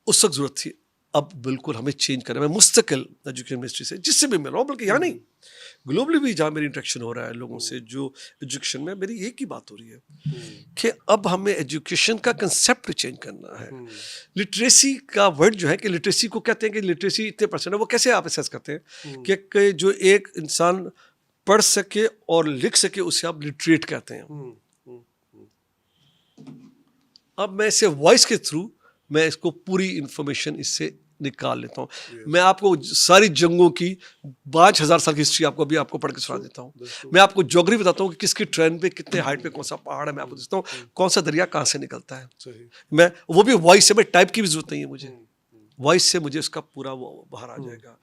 उस वक्त ज़रूरत थी अब बिल्कुल हमें चेंज करना है। मैं मुस्तकिल एजुकेशन मिनिस्ट्री से जिससे भी मिल रहा हूँ, बल्कि यहाँ नहीं, ग्लोबली भी जहाँ मेरी इंटरेक्शन हो रहा है लोगों से, जो एजुकेशन में मेरी एक ही बात हो रही है कि अब हमें एजुकेशन का कंसेप्ट चेंज करना है। लिटरेसी का वर्ड जो है, कि लिटरेसी को कहते हैं कि लिटरेसी इतने परसेंट है, वो कैसे आप असेस करते हैं कि जो एक इंसान पढ़ सके और लिख सके उसे आप लिटरेट कहते हैं। अब मैं इसे वॉइस के थ्रू मैं इसको पूरी इंफॉर्मेशन इससे निकाल लेता हूँ। मैं आपको सारी जंगों की 5000 साल की हिस्ट्री आपको अभी आपको पढ़ के सुना देता हूँ। मैं आपको ज्योग्राफी बताता हूँ कि किसकी ट्रेन पे कितने हाइट पे कौन सा पहाड़ है, मैं आपको देता हूँ कौन सा दरिया कहाँ से निकलता है। मैं वो भी वॉइस से, मैं टाइप की भी जरूरत नहीं है मुझे, वॉइस से मुझे उसका पूरा वो बाहर आ जाएगा।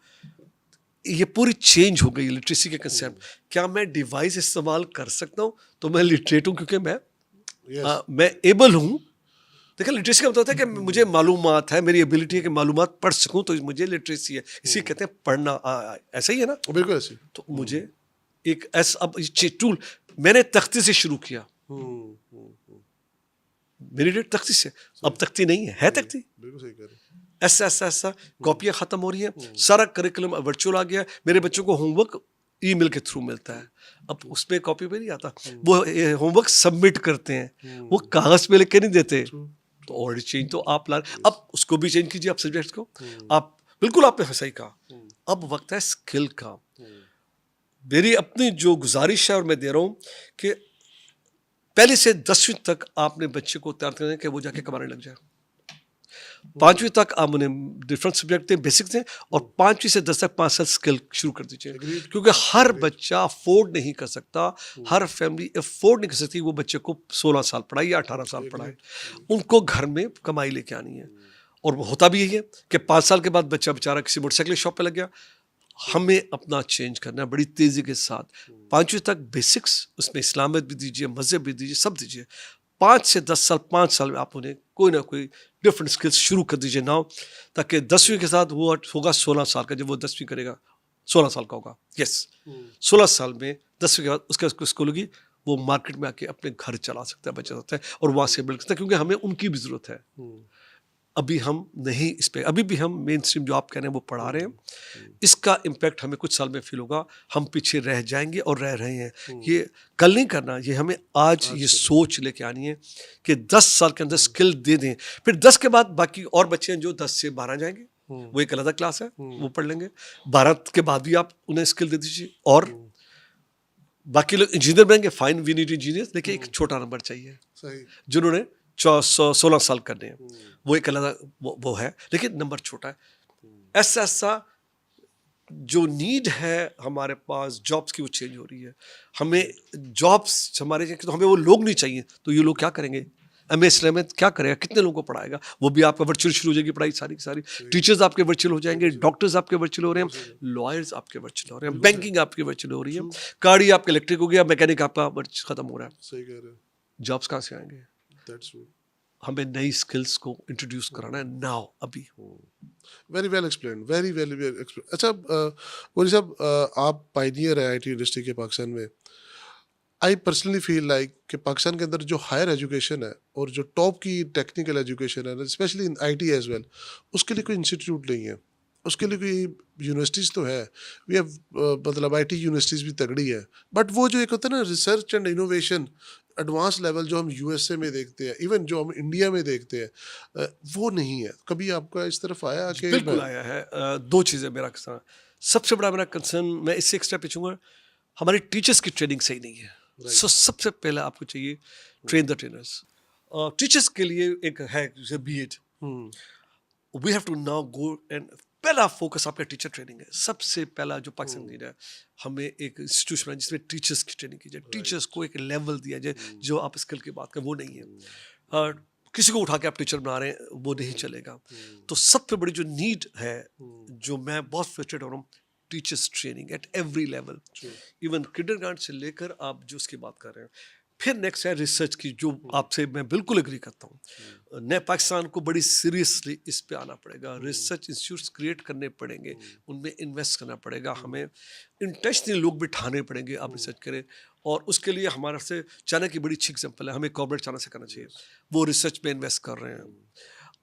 ये पूरी चेंज हो गई लिटरेसी के कंसेप्ट। क्या मैं डिवाइस इस्तेमाल कर सकता हूँ तो मैं लिटरेट हूँ, क्योंकि मैं एबल हूँ। देखिए, लिटरेसी का मतलब होता है कि मुझे मालूमात है, मेरी एबिलिटी है कि मालूमात पढ़ सकूं, तो मुझे लिटरेसी है। इसी कहते हैं पढ़ना। ऐसा ही है ना, बिल्कुल ऐसे। तो मुझे एक ऐसा अब टूल, मैंने तख्ती से शुरू किया, मेरी डेट तख्ती से, अब तख्ती नहीं है तख्ती। बिल्कुल सही कह रहे हैं। ऐसा ऐसा ऐसा कॉपियाँ खत्म हो रही हैं, सारा करिकुलम वर्चुअल आ गया। मेरे बच्चों को होमवर्क ईमेल के थ्रू मिलता है, अब उसमें कॉपी पे नहीं आता। वो होमवर्क सबमिट करते हैं, वो कागज पे लिख के नहीं देते। तो ऑलरेडी चेंज तो आप ला, अब उसको भी चेंज कीजिए, आप सब्जेक्ट को। आप बिल्कुल, आपने सही कहा, अब वक्त है स्किल का। मेरी अपनी जो गुजारिश है और मैं दे रहा हूँ कि पहले से 10वीं तक आपने बच्चे को तैयार करना है कि वो जाके कमाने लग जाए। 5वीं तक आप उन्हें डिफरेंट सब्जेक्ट थे, बेसिक थे, और 5वीं से 10 तक 5 साल स्किल शुरू कर दीजिए। क्योंकि हर बच्चा अफोर्ड नहीं कर सकता, हर फैमिली अफोर्ड नहीं कर सकती वो बच्चे को 16 साल पढ़ाए या 18 साल पढ़ाए। उनको घर में कमाई लेके आनी है। और होता भी यही है कि 5 साल के बाद बच्चा बेचारा किसी मोटरसाइकिल शॉप पे लग गया। हमें अपना चेंज करना है बड़ी तेजी के साथ। 5वीं तक बेसिक्स, उसमें इस्लामियत भी दीजिए, मजहब भी दीजिए, सब दीजिए। 5 से 10 साल, 5 साल में आप उन्हें कोई ना कोई डिफरेंट स्किल्स शुरू कर दीजिए नाउ, ताकि 10वीं के साथ वो होगा 16 साल का। जब वो 10वीं करेगा 16 साल का होगा, यस, 16 साल में 10वीं के बाद उसका स्कूल होगी, वो मार्केट में आके अपने घर चला सकता है, बचा सकता है, और वहाँ से बिल्ड सकता है, क्योंकि हमें उनकी भी ज़रूरत है। अभी हम नहीं इस पे, अभी भी हम मेन स्ट्रीम जो आप कह रहे हैं वो पढ़ा रहे हैं। इसका इम्पैक्ट हमें कुछ साल में फील होगा, हम पीछे रह जाएंगे और रह रहे हैं। ये कल नहीं करना, ये हमें आज ये सोच लेके आनी है कि 10 साल के अंदर स्किल दे दें। फिर 10 के बाद बाकी और बच्चे हैं जो 10 से 12 जाएंगे, वो एक अलग क्लास है, वो पढ़ लेंगे। 12 के बाद भी आप उन्हें स्किल दे दीजिए, और बाकी लोग इंजीनियर बनेंगे, फाइन, वी नीड इंजीनियर, लेकिन एक छोटा नंबर चाहिए जिन्होंने 16 साल करने हैं, वो एक अलग वो है, लेकिन नंबर छोटा है। ऐसा ऐसा जो नीड है हमारे पास जॉब्स की, वो चेंज हो रही है। हमें जॉब्स हमारे, तो हमें वो लोग नहीं चाहिए, तो ये लोग क्या करेंगे? एमएस में क्या करेगा, कितने लोगों को पढ़ाएगा? वो भी आपका वर्चुअल शुरू हो जाएगी पढ़ाई सारी की सारी। टीचर्स आपके वर्चुअल हो जाएंगे, डॉक्टर्स आपके वर्चुअल हो रहे हैं, लॉयर्स आपके वर्चुअल हो रहे हैं, बैंकिंग आपके वर्चुअल हो रही है, गाड़ी आपके इलेक्ट्रिक हो गया, मैकेनिक आपका खत्म हो रहा है। सही कह रहे हैं। जॉब्स कहाँ से आएंगे? That's true. हमें नई स्किल्स को इंट्रोड्यूस कराना है नाउ, अभी। Very well explain, very very well explain. अच्छा गोरी साहब, आप पायनियर है आईटी इंडस्ट्री के पाकिस्तान में। आई पर्सनली फील लाइक कि पाकिस्तान के अंदर जो हायर एजुकेशन है और जो टॉप की टेक्निकल एजुकेशन है, specially in IT as well, उसके लिए कोई इंस्टीट्यूट नहीं है, उसके लिए कोई यूनिवर्सिटीज़ तो है, वी हैव, मतलब आईटी यूनिवर्सिटीज़ भी तगड़ी है, बट वो जो एक होता है ना research and innovation advance level जो हम यूएसए में देखते हैं, इवन जो हम इंडिया में देखते हैं, वो नहीं है। कभी आपका इस तरफ आया कि बिल्कुल आया है। दो चीज़ें मेरा कंसर्न, सबसे बड़ा मेरा कंसर्न, मैं इससे एक स्टेप पूछूंगा, हमारी टीचर्स की ट्रेनिंग सही नहीं है। सो सबसे पहले आपको चाहिए ट्रेन द ट्रेनर्स। टीचर्स के लिए एक है B Ed, we have to now go and पहला फोकस आपका टीचर ट्रेनिंग है। सबसे पहला जो पाकिस्तान नीड है, हमें एक इंस्टीट्यूशन है जिसमें टीचर्स की ट्रेनिंग की जाए, टीचर्स को एक लेवल दिया जाए। जो आप स्किल की बात करें वो नहीं है, किसी को उठा के आप टीचर बना रहे हैं, वो नहीं चलेगा। तो सबसे बड़ी जो नीड है, जो मैं बहुत फ्रस्ट्रेट हो रहा हूँ, teachers training at every level, even kindergarten से लेकर आप जो उसकी बात कर रहे हैं। फिर नेक्स्ट है रिसर्च की, जो आपसे मैं बिल्कुल एग्री करता हूँ। नए पाकिस्तान को बड़ी सीरियसली इस पे आना पड़ेगा, रिसर्च इंस्टीट्यूट्स क्रिएट करने पड़ेंगे, उनमें इन्वेस्ट करना पड़ेगा, हमें इंटेंशनली लोग बिठाने पड़ेंगे, आप रिसर्च करें। और उसके लिए हमारे से चाइना की बड़ी अच्छी एग्जाम्पल है, हमें कॉर्पोरेट चाइना से करना चाहिए, वो रिसर्च में इन्वेस्ट कर रहे हैं।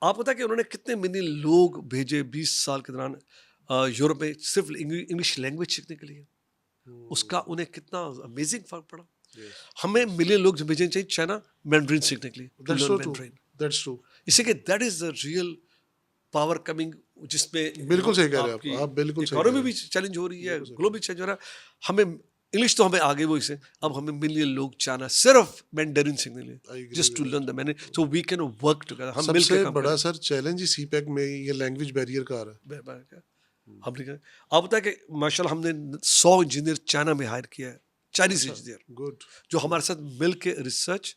आप पता है कि उन्होंने कितने मिलियन लोग भेजे 20 साल के दौरान यूरोप में सिर्फ इंग्लिश लैंग्वेज सीखने के लिए? उसका उन्हें कितना अमेजिंग फर्क पड़ा। Yes, हमें मिलियन लोग जो भेजने चाहिए चाइना मैंड्रीन सीखने के लिए, to that's learn so true. Mandarin. That's true. इसी के that is the real power coming, जिसमें बिल्कुल सही कह रहे हैं आपकी आप बिल्कुल सही कह इकोनॉमी रहे भी हैं। चैलेंज हो रही है, बिल्कुल सही ग्लोबल चेंज हो रहा है। हमें इंग्लिश तो हमें आगे वो इसे, अब हमें मिलियन लोग चाहना सिर्फ मैंडरिन सीखने के I लिए, agree just to with learn the मैंने, so we can work together, हम मिलकर सबसे काम बड़ा करें। सर चैलेंज ही सीपैक में ये लैंग्वेज बैरियर का आ रहा है। हमने कहा, आप बताया कि माशाल्लाह हमने 100 इंजीनियर चाइना में हायर किया है, चाइनीज अच्छा, इंजीनियर, गुड, जो हमारे साथ मिल के रिसर्च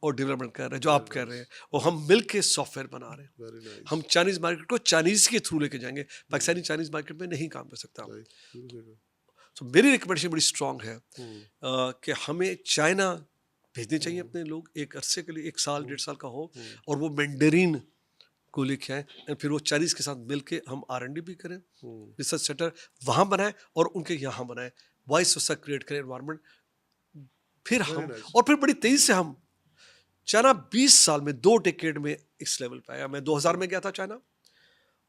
और डेवलपमेंट कर रहे हैं, जो आप Very कर nice. रहे हैं, और हम मिल के सॉफ्टवेयर बना रहे हैं। Very nice. हम चाइनीज मार्केट को चाइनीज के थ्रू लेके जाएंगे, पाकिस्तानी चाइनीज मार्केट में नहीं काम कर सकता। तो मेरी रिकमेंडेशन बड़ी स्ट्रांग है कि हमें चाइना भेजने चाहिए अपने लोग एक अरसे के लिए, 1 साल 1.5 साल का हो, और वो मैंडरीन को लेके आए, और फिर वो चाइनीज के साथ मिल के हम R&D भी करें, रिसर्च सेंटर वहाँ बनाए और उनके यहाँ बनाए, वाइस वर्सा क्रिएट करें एनवायरनमेंट। फिर Very हम nice. और फिर बड़ी तेजी से हम चाइना 20 साल में 2 डेकेड में इस लेवल पे आया। मैं 2000 में गया था चाइना,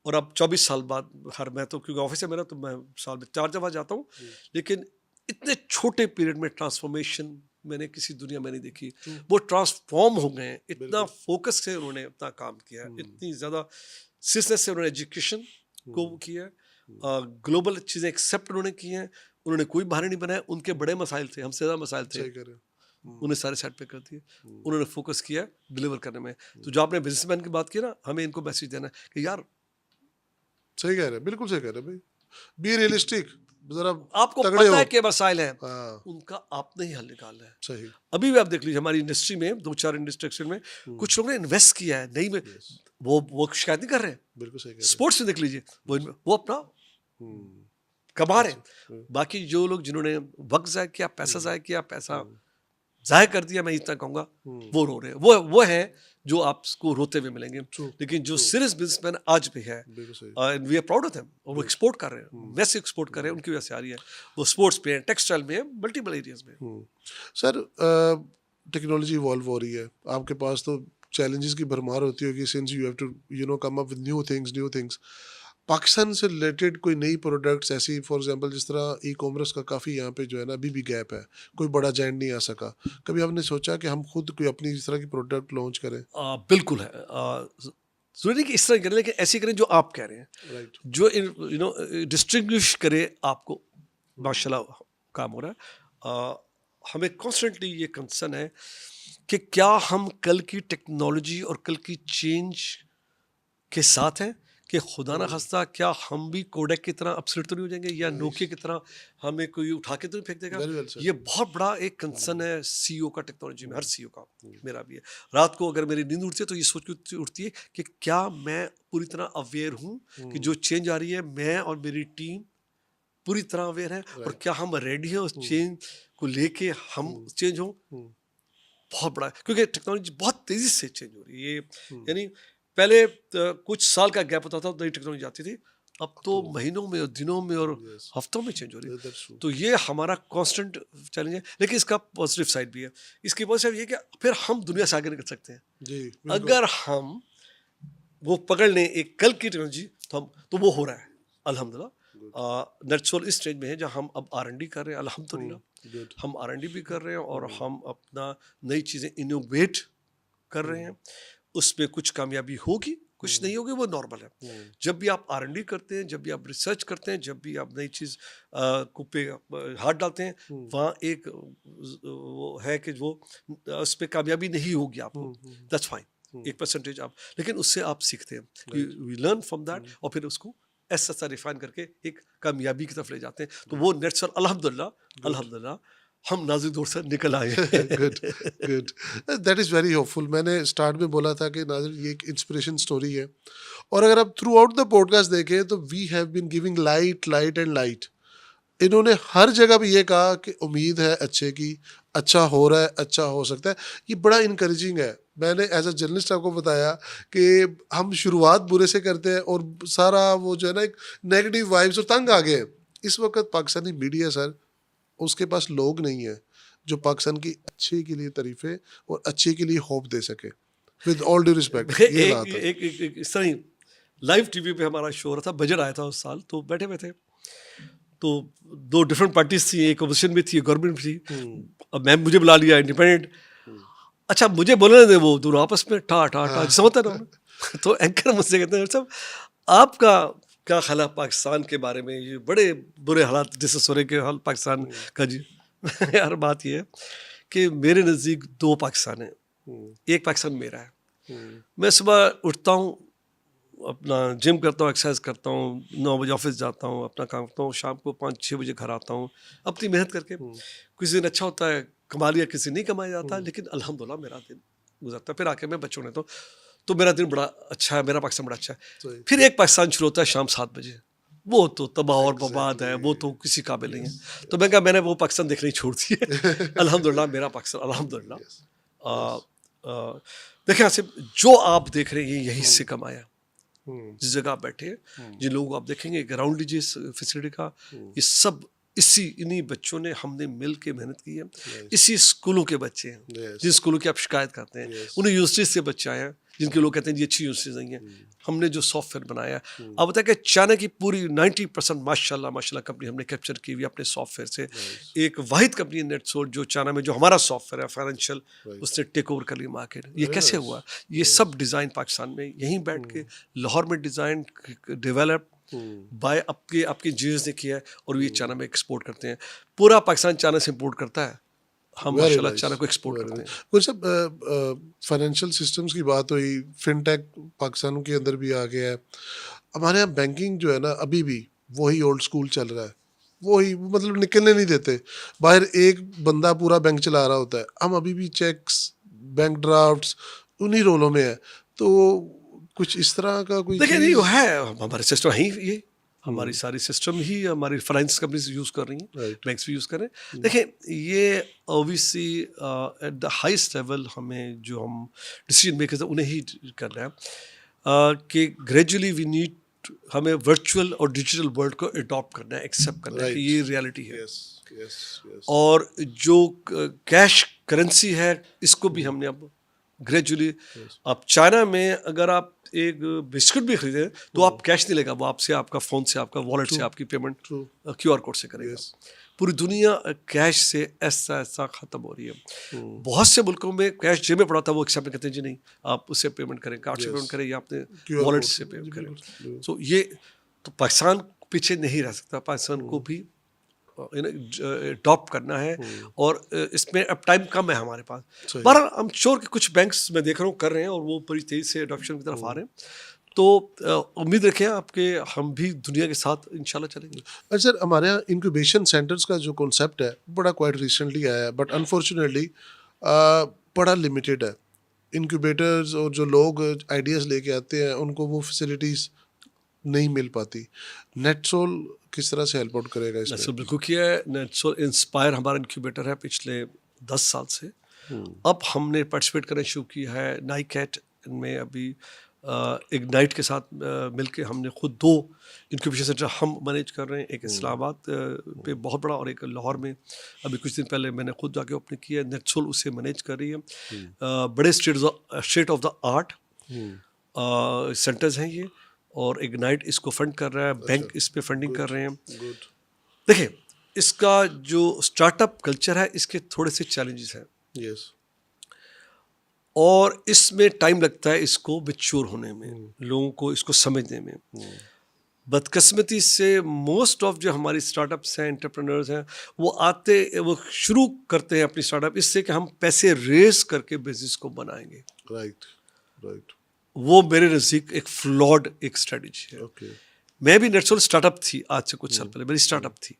और अब 24 साल बाद मैं तो क्योंकि ऑफिस है मेरा, तो मैं साल में 4 दफा जाता हूँ, लेकिन इतने छोटे पीरियड में ट्रांसफॉर्मेशन मैंने किसी दुनिया में नहीं देखी। वो ट्रांसफॉर्म हो गए हैं, इतना फोकस से उन्होंने अपना काम किया, इतनी ज़्यादा सीरियसनेस से उन्होंने एजुकेशन को किया, ग्लोबल चीज़ें एक्सेप्ट उन्होंने की हैं, उन्होंने कोई बाहर नहीं बनाया। उनके बड़े मसाइल थे, हमसे ज़्यादा मसाइल थे, सही कह रहे हैं। उन्हें सारे साइड पे कर दिए, उन्होंने फोकस किया डिलीवर करने में। तो जो आपने बिजनेसमैन की बात की ना, हमें इनको मैसेज देना है कि यार सही कह रहे हैं, बिल्कुल सही कह रहे हैं भाई। बी रियलिस्टिक, जरा आपको तगड़े पता हो। है कि मसाइल हैं, हाँ, उनका आपने ही हल निकालना है। सही। अभी भी आप देख लीजिए हमारी इंडस्ट्री में 2-4 इंडस्ट्री में कुछ लोगों ने इन्वेस्ट किया है, नहीं में Yes, वो शिकायत नहीं कर रहे हैं। बिल्कुल सही कह रहे स्पोर्ट्स में देख लीजिए, वो अपना हैं। कमा रहे हैं। बाकी जो लोग जिन्होंने वक्त ज़ाया किया, पैसा ज़ाया किया, पैसा ज़ाया कर दिया, मैं इतना कहूँगा, वो रो रहे हैं। वो है जो आपको रोते हुए मिलेंगे। True, लेकिन जो true. सीरियस बिजनेसमैन आज भी है, बिल्कुल सही। And we are proud of them, और वो एक्सपोर्ट कर रहे हैं, वैसे एक्सपोर्ट कर रहे हैं, उनकी वजह से आ रही है। वो स्पोर्ट्स पे है, टेक्सटाइल में है, मल्टीपल एरियाज में। सर टेक्नोलॉजी इवॉल्व हो रही है, आपके पास तो चैलेंजेस की भरमार होती होगी, since you have to come up with new things. Pakistan से रिलेटेड कोई नई प्रोडक्ट्स ऐसी, फॉर एग्जांपल जिस तरह ई कॉमर्स का काफ़ी यहाँ पे जो है ना अभी भी गैप है, कोई बड़ा जाइंट नहीं आ सका। कभी आपने सोचा कि हम खुद कोई अपनी इस तरह की प्रोडक्ट लॉन्च करें? बिल्कुल है। जरूरी नहीं कि इस तरह करें, लेकिन ऐसी करें जो आप कह रहे हैं, राइट। जो डिस्टिंग्विश करे आपको। माशाल्लाह काम हो रहा है। हमें कॉन्स्टेंटली ये कंसर्न है कि क्या हम कल की टेक्नोलॉजी और कल की चेंज के साथ हैं, कि खुदा ना खास्ता क्या हम भी कोडेक की तरह अपसेट तो नहीं हो जाएंगे, या नोकिया की तरह हमें कोई उठा के तो नहीं फेंक देगा। Very well said. ये बहुत बड़ा एक कंसर्न है सीईओ का, टेक्नोलॉजी में हर सीईओ का, मेरा भी है। रात को अगर मेरी नींद उठती है तो ये सोच के उठती है कि क्या मैं पूरी तरह अवेयर हूँ कि जो चेंज आ रही है, मैं और मेरी टीम पूरी तरह अवेयर है, और क्या हम रेडी हैं उस चेंज को लेके हम चेंज हों। बहुत बड़ा, क्योंकि टेक्नोलॉजी बहुत तेजी से चेंज हो रही है। यानी पहले कुछ साल का गैप होता था, नई टेक्नोलॉजी आती थी, अब तो महीनों में और दिनों में और Yes. हफ्तों में चेंज हो रही है। That's true. तो ये हमारा कांस्टेंट चैलेंज है, लेकिन इसका पॉजिटिव साइड भी है। इसकी पॉजिटिव ये कि फिर हम दुनिया से आगे निकल सकते हैं। जी, बिल्कुल। अगर हम वो पकड़ लें एक कल की टेक्नोलॉजी, तो वो हो रहा है अल्हम्दुलिल्लाह। नेचुरल इस स्टेज में है जहाँ हम अब R&D कर रहे हैं, अल्हम्दुलिल्लाह Good. हम R&D भी कर रहे हैं, और हम अपना नई चीज़ें इनोवेट कर रहे हैं। उसमें कुछ कामयाबी होगी, कुछ नहीं होगी, वो नॉर्मल है। जब भी आप R&D करते हैं, जब भी आप रिसर्च करते हैं, जब भी आप नई चीज़ को पे हाथ डालते हैं, वहाँ एक वो है कि वो उस पर कामयाबी नहीं होगी आपको, दैट्स फाइन, 1% आप, लेकिन उससे आप सीखते हैं, वी लर्न फ्रॉम दैट, और फिर उसको ऐसा रिफाइन करके एक कामयाबी की तरफ ले जाते हैं। तो वो नेचुरल अल्हम्दुलिल्लाह हम नाजुक दौर से निकल आए। Good, good, that is very hopeful. मैंने स्टार्ट में बोला था कि नाज़िर ये एक इंस्पिरेशन स्टोरी है, और अगर आप थ्रू आउट द पॉडकास्ट देखें तो we have been giving light and light. इन्होंने हर जगह भी ये कहा कि उम्मीद है अच्छे की, अच्छा हो रहा है, अच्छा हो सकता है। ये बड़ा इनकरेजिंग है। मैंने एज अ जर्नलिस्ट आपको बताया कि हम शुरुआत बुरे से करते हैं, और सारा वो जो है ना एक नेगेटिव वाइब्स और तंग आ गए हैं। इस वक्त पाकिस्तानी मीडिया सर, उसके पास लोग नहीं है जो पाकिस्तान की अच्छे के लिए तारीफे और अच्छे के लिए होप दे सके। विद ऑल ड्यू रिस्पेक्ट ये एक बात है। एक एक एक इस तरह ही लाइव टीवी पे हमारा शो हो रहा था, बजट आया था उस साल, तो बैठे हुए थे, तो दो डिफरेंट पार्टीज थी, एक अपोजिशन भी थी, गवर्नमेंट भी थी। अब मैम मुझे बुला लिया इंडिपेंडेंट, अच्छा मुझे बोलने दे, वो दोनों आपस में टा टा टा जैसे होता है ना। तो एंकर मुझसे कहते हैं साहब आपका क्या ख्याल है पाकिस्तान के बारे में, ये बड़े बुरे हालात जैसे सोरे के हाल पाकिस्तान का जी। यार बात ये है कि मेरे नज़दीक दो पाकिस्तान है, एक पाकिस्तान मेरा है। मैं सुबह उठता हूँ, अपना जिम करता हूँ, एक्सरसाइज करता हूँ, 9 बजे ऑफिस जाता हूँ, अपना काम करता हूँ, शाम को 5-6 बजे घर आता हूँ अपनी मेहनत करके। किसी दिन अच्छा होता है, कमा लिया, किसी नहीं कमाया जाता, लेकिन अल्हम्दुलिल्लाह मेरा दिन गुजरता है। फिर आके मैं बच्चों ने तो मेरा दिन बड़ा अच्छा है, मेरा पाकिस्तान बड़ा अच्छा है। सही। फिर एक पाकिस्तान शुरू होता है शाम 7 बजे, वो तो तबाह और बर्बाद है, वो तो किसी काबिल नहीं है। तो मैं कहा मैंने वो पाकिस्तान देखना ही छोड़ दी है। अल्हम्दुलिल्लाह मेरा पाकिस्तान अल्हम्दुलिल्लाह। आ, आ, देखें आसिफ, जो आप देख रहे हैं यहीं से कमाया, जिस जगह आप बैठे हैं, जिन लोगों को आप देखेंगे, ग्राउंड लीजिए इस फैसिलिटी का, ये सब इन्हीं बच्चों ने, हमने मिल के मेहनत की है। इसी स्कूलों के बच्चे हैं, Yes. जिन स्कूलों की आप शिकायत करते हैं, Yes. उन यूनिवर्सिटीज से बच्चे आए हैं जिनके लोग कहते हैं जी अच्छी यूनिवर्सिटीज नहीं है। हमने जो सॉफ्टवेयर बनाया, अब बताया कि चाइना की पूरी 90% माशाल्लाह माशाल्लाह कंपनी हमने कैप्चर की हुई अपने सॉफ्टवेयर से। एक वाहिद कंपनी है नेटसोर्ट जो चाइना में, जो हमारा सॉफ्टवेयर है फाइनेंशियल, उसने टेक ओवर कर ली मार्केट। ये कैसे हुआ? ये सब डिज़ाइन पाकिस्तान में यहीं बैठ के लाहौर में डिज़ाइन डेवलप बाय आपके आपके इंजीनियर्स ने किया है, और ये चाइना में एक्सपोर्ट करते हैं। पूरा पाकिस्तान चाइना से इंपोर्ट करता है, हम Very माशाल्लाह nice, चाइना को एक्सपोर्ट very करते nice. हैं। कुछ सब फाइनेंशियल सिस्टम्स की बात हुई, फिनटेक पाकिस्तान के अंदर भी आ गया है। हमारे यहाँ बैंकिंग जो है ना, अभी भी वही ओल्ड स्कूल चल रहा है, वही मतलब निकलने नहीं देते। बाहर एक बंदा पूरा बैंक चला रहा होता है, हम अभी भी चेक्स, बैंक ड्राफ्ट्स उन्हीं रोलों में है। तो कुछ इस तरह का कोई देखिए नहीं, वो चीज़। है हमारे सिस्टम है ही ये, हमारी सारी सिस्टम ही हमारी फाइनेंस कंपनीज यूज़ कर रही हैं, राइट। बैंक्स भी यूज़ कर रहे हैं। देखिए ये OBC at the highest level हमें जो हम डिसीजन मेकर्स हैं उन्हें ही करना है, कि ग्रेजुअली वी नीड, हमें वर्चुअल और डिजिटल वर्ल्ड को अडॉप्ट करना है, एक्सेप्ट करना है कि ये रियलिटी है। Yes yes yes. और जो कैश करेंसी है इसको भी हमने अब ग्रेजुअली, अब चाइना में अगर आप एक बिस्कुट भी खरीदें तो आप कैश नहीं लेगा, वो आपसे, आपका फ़ोन से, आपका वॉलेट से आपकी पेमेंट True. क्यूआर कोड से करेगा। Yes. पूरी दुनिया कैश से ऐसा ऐसा ख़त्म हो रही है। बहुत से मुल्कों में कैश जेब में पड़ा था, वो एक्सेप्ट कहते हैं जी नहीं, आप उससे पेमेंट करें, कार्ड से Yes. पेमेंट करें या अपने QR वॉलेट code. से पेमेंट करें। बिल्कुल। सो ये तो पाकिस्तान पीछे नहीं रह सकता, पाकिस्तान को भी अडॉप्ट करना है, और इसमें अब टाइम कम है हमारे पास। सही। पर आई एम श्योर कि कुछ बैंक्स मैं देख रहा हूँ कर रहे हैं, और वो बड़ी तेज़ी से अडॉप्शन की तरफ आ रहे हैं। तो उम्मीद रखें आपके, हम भी दुनिया के साथ इंशाल्लाह चलेंगे। अच्छा सर, हमारे यहाँ इंक्यूबेशन सेंटर्स का जो कॉन्सेप्ट है बड़ा क्वाइट रिसेंटली आया है, बट अनफॉर्चुनेटली बड़ा लिमिटेड है। इंक्यूबेटर्स और जो लोग आइडियाज़ लेके आते हैं उनको वो फैसिलिटीज़ नहीं मिल पाती। नेटसोल किस तरह से हेल्प आउट करेगा नेटसोल इसमें? बिल्कुल किया है। नेटसोल इंस्पायर हमारा इंक्यूबेटर है पिछले 10 साल से। अब हमने पार्टिसिपेट करना शुरू किया है नाइकैट में। अभी इग्नाइट के साथ मिलके हमने खुद 2 इंक्यूबेशन सेंटर हम मैनेज कर रहे हैं, एक इस्लामाबाद पे बहुत बड़ा, और एक लाहौर में अभी कुछ दिन पहले मैंने खुद जाके ओपन किया है। नेटसोल उसे मैनेज कर रही है। बड़े state of the art centres हैं ये, और इग्नाइट इसको फंड कर रहा है, बैंक इस पे फंडिंग कर रहे हैं। गुड। देखिए इसका जो स्टार्टअप कल्चर है इसके थोड़े से चैलेंजेस हैं, यस। और इसमें टाइम लगता है इसको मैच्योर होने में, लोगों को इसको समझने में। बदकिस्मती से मोस्ट ऑफ जो हमारी स्टार्टअप्स हैं, एंटरप्रेन्योर्स हैं, वो शुरू करते हैं अपनी स्टार्टअप इससे कि हम पैसे रेस करके बिजनेस को बनाएंगे। Right right. वो मेरे नज़दीक एक फ्लॉड एक स्ट्रेटजी है। ओके। मैं भी नेटसोल स्टार्टअप थी, आज से कुछ साल पहले मेरी स्टार्टअप थी,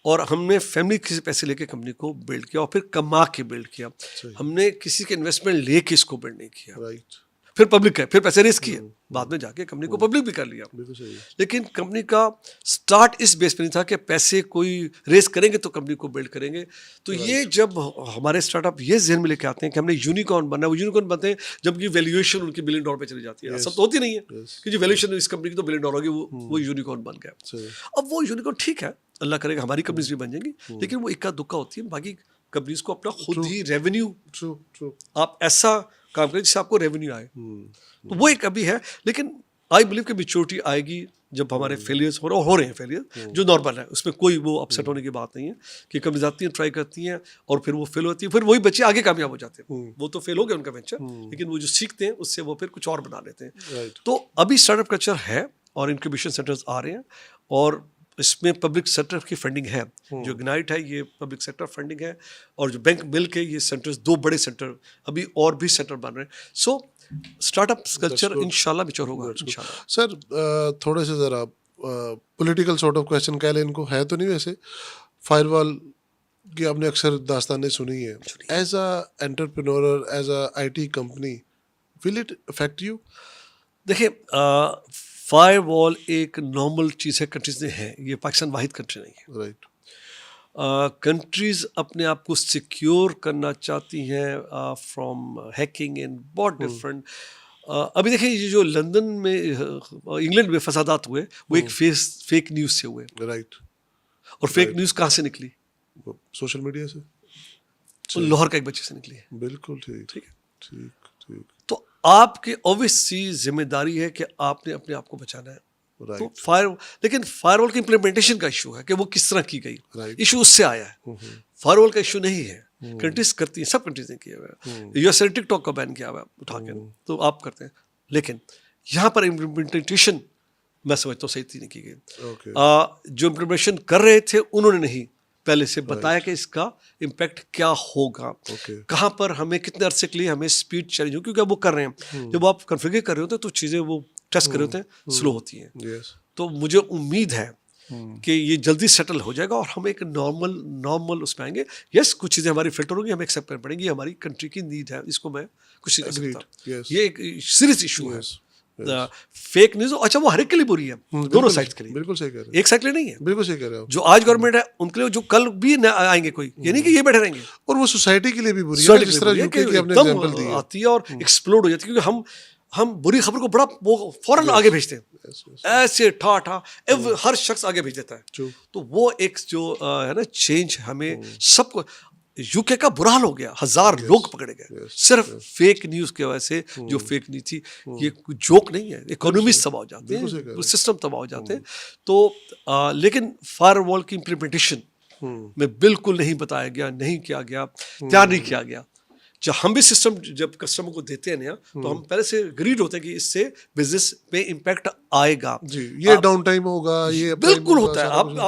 और हमने फैमिली के पैसे लेके कंपनी को बिल्ड किया, और फिर कमा के बिल्ड किया। हमने किसी के इन्वेस्टमेंट लेके इसको बिल्ड नहीं किया। राइट। फिर पब्लिक है, फिर पैसे रेस किए, बाद में जाके कंपनी को पब्लिक भी कर लिया। बिल्कुल सही है। लेकिन कंपनी का स्टार्ट इस बेस पे नहीं था कि पैसे कोई रेस करेंगे तो कंपनी को बिल्ड करेंगे। तो ये जब हमारे स्टार्टअप ये जहन में लेके आते हैं कि हमने यूनिकॉर्न बनना है, वो यूनिकॉर्न बनते हैं जबकि वैल्यूएशन उनकी $1 बिलियन पे चली जाती है। Yes. सब तो होती नहीं है Yes. कि जो वैल्यूएशन इस कंपनी की तो $1 बिलियन होगी, वो यूनिकॉर्न बन गया। सही। अब वो यूनिकॉर्न ठीक है, अल्लाह करेगा हमारी कंपनीज भी बन जाएंगी, लेकिन वो इक्का दुक्का होती है। बाकी कंपनीज को अपना खुद ही रेवेन्यू ट्रू ट्रू। आप ऐसा काम करें जिससे आपको रेवेन्यू आए। तो वो एक अभी है, लेकिन आई बिलीव कि मेच्योरिटी आएगी जब हमारे फेलियर्स हो रहे हैं फेलियर, जो नॉर्मल है, उसमें कोई वो अपसेट होने की बात नहीं है कि कभी जाती हैं, ट्राई करती हैं और फिर वो फेल होती है, फिर वही बच्चे आगे कामयाब हो जाते हैं। वो तो फेल हो गया उनका वेंचर, लेकिन वो जो सीखते हैं उससे वो फिर कुछ और बना लेते हैं। राइट। तो अभी स्टार्टअप कल्चर है और इंक्यूबेशन सेंटर्स आ रहे हैं, और इसमें पब्लिक सेक्टर की फंडिंग है। जो इग्नाइट है ये पब्लिक सेक्टर फंडिंग है, और जो बैंक मिल के ये सेंटर्स, 2 बड़े सेंटर, अभी और भी सेंटर बन रहे हैं। सो स्टार्टअप कल्चर good. इंशाल्लाह मैच्योर होगा इंशाल्लाह। सर थोड़े से ज़रा पॉलिटिकल सॉर्ट ऑफ क्वेश्चन कह लें इनको, है तो नहीं वैसे, फायरवॉल की आपने अक्सर दास्तानें सुनी है, as a entrepreneur, as a IT company, will it affect you? देखिए, फायरवॉल एक नॉर्मल चीज़ है, कंट्रीज में है, ये पाकिस्तान वाहिद कंट्री नहीं है। राइट। कंट्रीज अपने आप को सिक्योर करना चाहती हैं फ्रॉम हैकिंग एंड बहुत डिफरेंट। अभी देखिए, ये जो लंदन में इंग्लैंड में फसादात हुए, वो एक फेक न्यूज़ से हुए, राइट। और फेक न्यूज़ कहाँ से निकली? सोशल मीडिया से। वो लाहौर का एक बच्चे से निकली है। बिल्कुल ठीक। ठीक है, ठीक ठीक। तो आपकी ऑब्वियस सी जिम्मेदारी है कि आपने अपने आप को बचाना है। तो राइट। लेकिन फायरवॉल की इम्प्लीमेंटेशन का इशू है कि वो किस तरह की गई, Right. इशू उससे आया है। फायरवॉल का इशू नहीं है, कंट्रीज करती हैं, सब कंट्रीज ने किया हुआ है। यूएस ने टिकटॉक का बैन किया हुआ है उठा के, तो आप करते हैं, लेकिन यहाँ पर इम्प्लीमेंटेशन मैं समझता हूँ सही नहीं की गई। Okay. जो इम्प्लीमेंटेशन कर रहे थे उन्होंने नहीं पहले से बताया कि इसका इम्पैक्ट क्या होगा, Okay. कहाँ पर हमें कितने अरसे के लिए हमें स्पीड चैलेंज हो, क्योंकि अब वो कर रहे हैं, जब आप कन्फिगर कर रहे होते हैं तो चीज़ें वो टेस्ट कर रहे होते हैं, स्लो होती हैं। Yes. तो मुझे उम्मीद है कि ये जल्दी सेटल हो जाएगा और हम एक नॉर्मल उसमें आएंगे। यस, कुछ चीज़ें हमारी फिल्टर होंगी, हमें एक्सेप्ट करनी पड़ेंगी, हमारी कंट्री की नीड है, इसको मैं कुछ नहीं कर Agreed. सकता। Yes. ये एक सीरियस इशू है। Yes. फेक न्यूज़, अच्छा, वो हर एक के लिए बुरी है, दोनों साइड के लिए, बिल्कुल सही कह रहे हैं। एक साइड के लिए नहीं है। बिल्कुल सही कह रहे हो। जो आज गवर्नमेंट है उनके लिए, जो कल भी आएंगे कोई, ये नहीं कि ये बैठे रहेंगे। और वो सोसाइटी के लिए भी बुरी है, Society जिस के तरह लिए यूके कि की आपने एकदम एग्जांपल दी है। आती है और एक्सप्लोड हो जाती है, क्योंकि हम बुरी खबर को बड़ा वो फौरन आगे भेजते हैं, Yes, yes. ऐसे ठा हर शख्स आगे भेज देता है। True. तो वो एक जो है ना चेंज, हमें सबको, यूके का बुरा हाल हो गया, 1000 लोग पकड़े गए Yes. सिर्फ फेक न्यूज़ की वजह से। जो फेक न्यूज़ थी, ये कोई जोक नहीं है, इकोनॉमीज तबाह हो जाते बिल्कुल सही कह रहे हैं, हो। सिस्टम तबाह हो जाते हैं। तो लेकिन फायरवॉल की इम्प्लीमेंटेशन में बिल्कुल नहीं बताया गया, नहीं किया गया, तैयार नहीं किया गया। जब हम भी सिस्टम जब कस्टमर को देते हैं नया, तो हम पहले से ग्रीड होते हैं कि इससे बिजनेस पे इम्पैक्ट आएगा जी, ये डाउन टाइम होगा, ये uptime बिल्कुल होगा, होता है। सारा कुछ।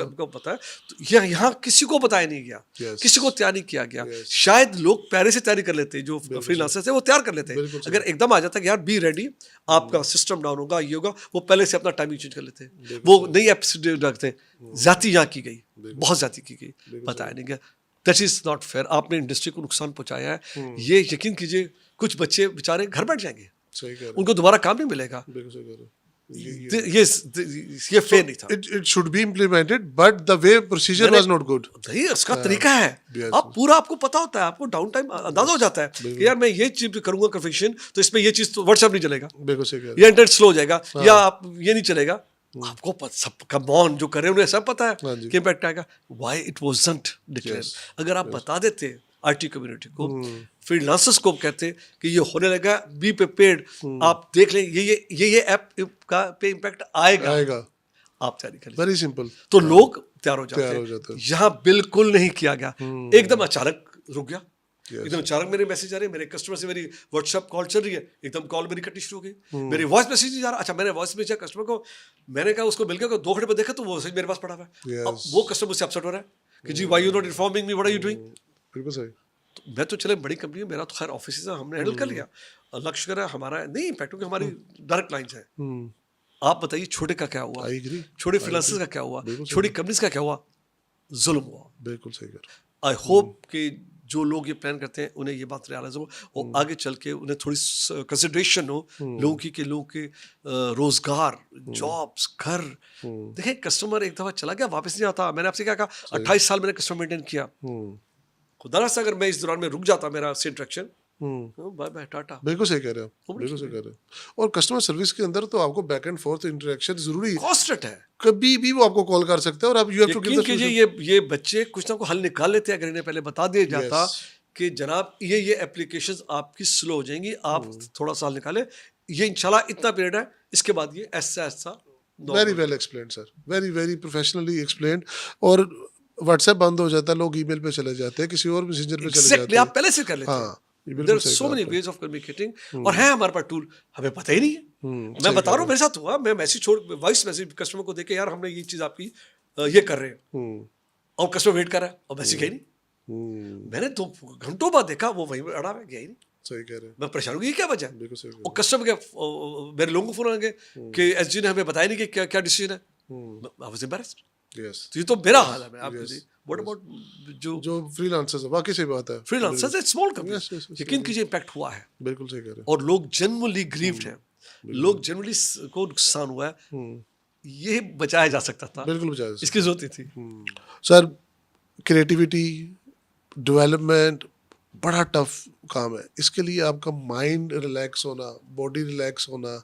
आपको पता है, तो यहाँ किसी को बताया नहीं गया, Yes. किसी को तैयार नहीं किया गया। Yes. शायद लोग पहले से तैयारी कर लेते हैं, जो फ्रीलांसर्स है वो तैयार कर लेते हैं। बिल्कुल सही। अगर एकदम आ जाता है कि यार बी रेडी, आपका सिस्टम डाउन होगा, ये होगा, वो पहले से अपना टाइमिंग चेंज कर लेते हैं, वो नई एप्स रखते हैं। जाती यहाँ की गई, बहुत जाती की गई, बताया नहीं गया। That is not fair. आपने इंडस्ट्री को नुकसान पहुंचाया है, ये यकीन कीजिए, कुछ बच्चे बेचारे घर बैठ जाएंगे, सही कह रहे हो। उनको दोबारा काम नहीं मिलेगा। बिल्कुल सही कह रहे हो। ये फेयर नहीं था। It should be implemented, but the way procedure was not good. नहीं, उसका तरीका है। yes. आप पूरा, आपको पता होता है, आपको डाउन टाइम अंदाजा हो जाता है कि यार मैं ये चीज करूंगा कन्फिगरेशन, तो इसमें ये चीज तो व्हाट्सएप नहीं चलेगा, बिल्कुल सही कह रहे या इंटरनेट स्लो हो जाएगा, या आप ये नहीं चलेगा। आपको सब कम ऑन जो कर रहे हैं उन्हें सब पता हाँ है जी। कि इम्पैक्ट आएगा। Why it wasn't declare? Yes. अगर आप बता देते आईटी कम्युनिटी को, फ्रीलांसर्स को कहते कि ये होने लगा, बी प्रिपेयर्ड, आप देख लें ये ऐप का पे इम्पैक्ट आएगा, आप तैयारी करें, वेरी सिंपल, तो लोग तैयार हो तैयार हो जाते जाते हैं। हैं। यहाँ बिल्कुल नहीं किया गया, एकदम अचानक रुक गया। Yes. एकदम अचानक मेरे मैसेज आ रहे हैं, मेरे कस्टमर से मेरी व्हाट्सएप कॉल चल रही है, एकदम कॉल मेरी कटनी शुरू हो गई, मेरी वॉइस मैसेज नहीं जा रहा। अच्छा, मैंने वॉइस मैसेज कस्टमर को, मैंने कहा उसको मिल गया, 2 घंटे बाद देखा तो वो मैसेज मेरे पास पड़ा हुआ है। Yes. अब वो कस्टमर मुझसे अपसेट हो रहा है कि जी why you not informing me, what are you doing? बिल्कुल सही। तो मैं तो चले बड़ी कंपनी है, मेरा तो खैर ऑफिस है, हमने हैंडल कर लिया, अल्लाह का शुक्र है, हमारा नहीं इम्पैक्ट, क्योंकि हमारी डायरेक्ट क्लाइंट्स है। आप बताइए छोटे का क्या हुआ, I agree. छोटे फ्रीलांसर्स का क्या हुआ, बिल्कुल सही। छोटी कंपनीज का क्या हुआ? जुल्म हुआ। बिल्कुल सही कर। आई होप कि जो लोग ये प्लान करते हैं उन्हें ये बात रियलाइज हो, और आगे चल के उन्हें थोड़ी कंसिडरेशन हो लोगों के रोजगार, जॉब्स, घर। देखें, कस्टमर एक दफा चला गया, वापस नहीं आता। मैंने आपसे क्या कहा, 28 साल मैंने कस्टमर मेंटेन किया। खुदा से अगर मैं इस दौरान में रुक जाता मेरा इंटरेक्शन, बाय बाय टाटा। बिल्कुल सही कह रहे हो, बिल्कुल सही कह रहे हो। और कस्टमर सर्विस के अंदर तो आपको बैक एंड फोर्थ इंटरेक्शन जरूरी है, कॉन्स्टेंट है, कभी भी वो आपको कॉल कर सकते हैं, और आप यू हैव टू गिव यकीन द कीजिए ये बच्चे कुछ ना कुछ हल निकाल लेते हैं। अगर इन्हें पहले बता दिया जाता कि जनाब ये एप्लीकेशंस आपकी स्लो हो जाएंगी, आप थोड़ा साल निकाले, ये इंशाल्लाह इतना पीरियड है, इसके बाद ये ऐसा ऐसा very well explained sir, very very professionally explained. और व्हाट्सएप बंद हो जाता है, लोग ईमेल पे चले जाते हैं, किसी और मैसेंजर पे चले एग्जैक्टली, जाते आप हैं। पहले से कर लेते हैं। हाँ, ये देयर बिल्कुल आर सही सो कहा मेनी आपने। वेज ऑफ कम्युनिकेटिंग, और है हमारे पास टूल, हमें पता ही नहीं है। मैं सही बता कह रहा हूँ, मेरे साथ हुआ, मैं मैसेज छोड़, वॉइस मैसेज कस्टमर को देके, यार हमने ये चीज आपकी ये कर रहे हैं, हम्म, और कस्टमर वेट कर रहा है और मैसेज गई नहीं। हम्म, मैंने 2 घंटों बाद देखा वो वहीं पे अड़ा है, गया ही नहीं। सही कह रहे हैं, मैं परेशान हो गई, ये क्या वजह है? बिल्कुल सही कह और रहे कस्टमर के मेरे लोगों को फोन आएंगे कि एसजी ने हमें बताया नहीं कि क्या क्या डिसीजन है। हैं। I was embarrassed. यस, तो ये तो मेरा हाल है। मैं आपको Yes, व्हाट अबाउट जो जो फ्रीलांसर्स है, वाकई सही बात है। फ्रीलांसर्स है, small Yes, yes, company, yes, यकीन yes. कीजिए इम्पैक्ट हुआ है, बिल्कुल सही कह रहे हैं। और लोग जेन्युइनली ग्रीव्ड हैं, लोग जेन्युइनली को नुकसान हुआ है। ये बचाया जा सकता था, बिल्कुल बजाय इसकी जरूरत नहीं थी। सर, क्रिएटिविटी डेवलपमेंट बड़ा टफ काम है। इसके लिए आपका माइंड रिलैक्स होना, बॉडी रिलैक्स होना,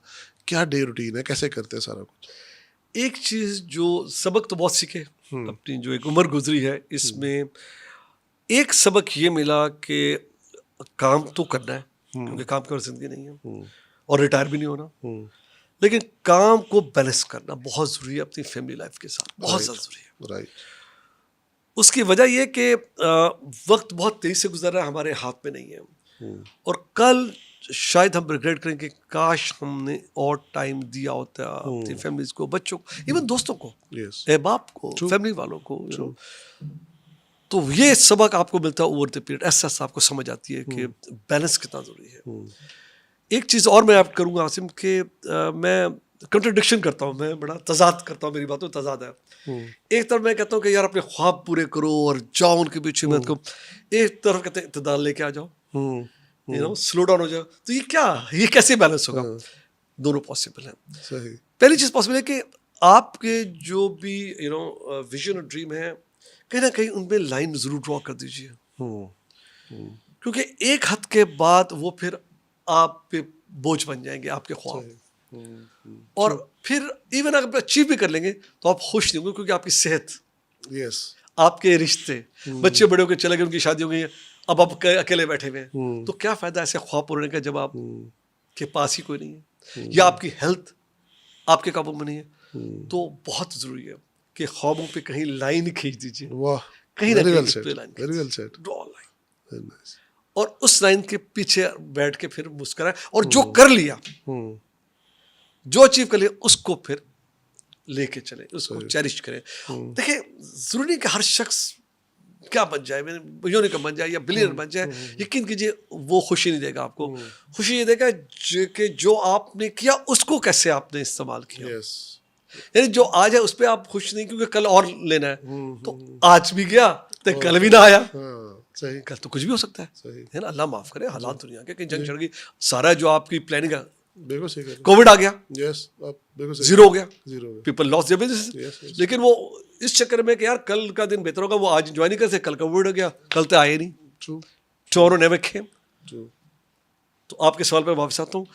क्या डे रूटीन है, कैसे करते हैं सारा कुछ? एक चीज जो सबक तो बहुत सीखे, अपनी जो एक उम्र गुजरी है इसमें, एक सबक ये मिला कि काम तो करना है, क्योंकि काम की और जिंदगी नहीं है, और रिटायर भी नहीं होना, लेकिन काम को बैलेंस करना बहुत जरूरी है अपनी फैमिली लाइफ के साथ, बहुत ज्यादा जरूरी है। राइट, उसकी वजह ये कि वक्त बहुत तेजी से गुजर रहा है, हमारे हाथ में नहीं है, और कल शायद हम रिग्रेट करेंगे, काश हमने और टाइम दिया होता अपनी फैमिलीज को, बच्चों को, इवन दोस्तों को, यस, बाप को, फैमिली वालों को, तो ये सबक आपको मिलता है ओवर द पीरियड। ऐसा आपको समझ आती है कि बैलेंस कितना जरूरी है। एक चीज और मैं आप करूंगा आसिम कि मैं कंट्रडिक्शन करता हूँ, मैं बड़ा तजाद करता हूँ, मेरी बातों में तजाद है। एक तरफ मैं कहता हूँ कि यार अपने ख्वाब पूरे करो और जाओ उनके पीछे मेहनत करो, एक तरफ कहते हैं इत्तेदाल लेके आ जाओ, स्लो डाउन हो जाओ। तो ये कैसे बैलेंस होगा? दोनों पॉसिबल है। सही, पहली चीज पॉसिबल है कि आपके जो भी विजन और ड्रीम है, कहीं ना कहीं उनमें लाइन जरूर ड्रॉ कर दीजिए, क्योंकि एक हद के बाद वो फिर आप पे बोझ बन जाएंगे, आपके ख्वाब। और फिर इवन अगर अचीव भी कर लेंगे तो आप खुश नहीं होंगे, क्योंकि आपकी सेहत, यस, आपके रिश्ते, बच्चे बड़े होकर चले गए, उनकी शादी हो गई है, अब आप अकेले बैठे हुए हैं, तो क्या फायदा ऐसे ख्वाब पूरे का जब आप के पास ही कोई नहीं है, या आपकी हेल्थ आपके काबू में नहीं है। तो बहुत जरूरी है कि ख्वाबों पे कहीं लाइन खींच दीजिए, वाह, कहीं ना वेरी वेल कहीं सेड, पे line very well said, draw line, very nice. और उस लाइन के पीछे बैठ के फिर मुस्कुराए, और जो कर लिया, जो अचीव कर लिया, उसको फिर लेके चले, उसको चेरिश करें। देखिए, जरूरी नहीं कि हर शख्स क्या बन जाए, यूनिकॉर्न बन जाए या बिलियनर बन जाए, यकीन कीजिए वो खुशी नहीं देगा आपको। खुशी ये देगा कि जो आपने किया उसको कैसे आपने इस्तेमाल किया। यस, यानी जो आज है उस पर आप खुश नहीं, क्योंकि कल और लेना है, तो आज भी गया तो कल भी ना आया, सही, कल तो कुछ भी हो सकता सही, है ना। अल्लाह माफ करे, हालात दुनिया के कहीं जंग चढ़ गई, सारा जो आपकी प्लानिंग है, बिल्कुल सही कह रहे कोविड आ गया, हैं। यस, आप बिल्कुल सही, जीरो हो गया, जीरो है। People loss their business. Yes, yes. लेकिन वो इस चक्कर में कि यार कल का दिन बेहतर होगा, वो आज एंजॉय नहीं कर सकते, कल कोविड हो गया, कल तो आए नहीं, true, tomorrow never came. True, तो आपके सवाल पर वापस आता हूँ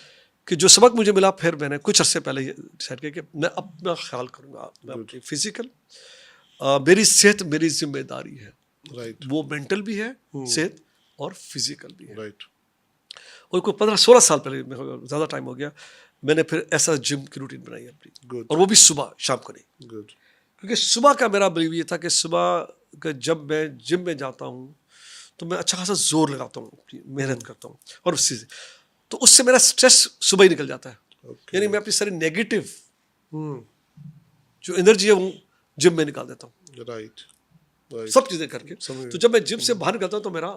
कि जो सबक मुझे मिला, फिर मैंने कुछ अर्से पहले डिसाइड किया कि मैं अपना ख्याल करूँगा, मैं अपनी फिजिकल, मेरी सेहत मेरी जिम्मेदारी है, राइट, वो मेंटल भी है सेहत और फिजिकल भी है। राइट, और कोई 15-16 साल पहले, ज़्यादा टाइम हो गया, मैंने फिर ऐसा जिम की रूटीन बनाई अपनी, गुड, और वो भी सुबह, शाम को नहीं, गुड, क्योंकि सुबह का मेरा बिलीव ये था कि सुबह का जब मैं जिम में जाता हूँ तो मैं अच्छा खासा जोर लगाता हूँ, अपनी मेहनत करता हूँ, और उससे तो उससे मेरा स्ट्रेस सुबह ही निकल जाता है। Okay. यानी मैं अपनी सारी नेगेटिव जो एनर्जी है वो जिम में निकाल देता हूँ, राइट, राइट, सब चीज़ें करके। समझ तो जब मैं जिम से बाहर निकलता हूँ तो मेरा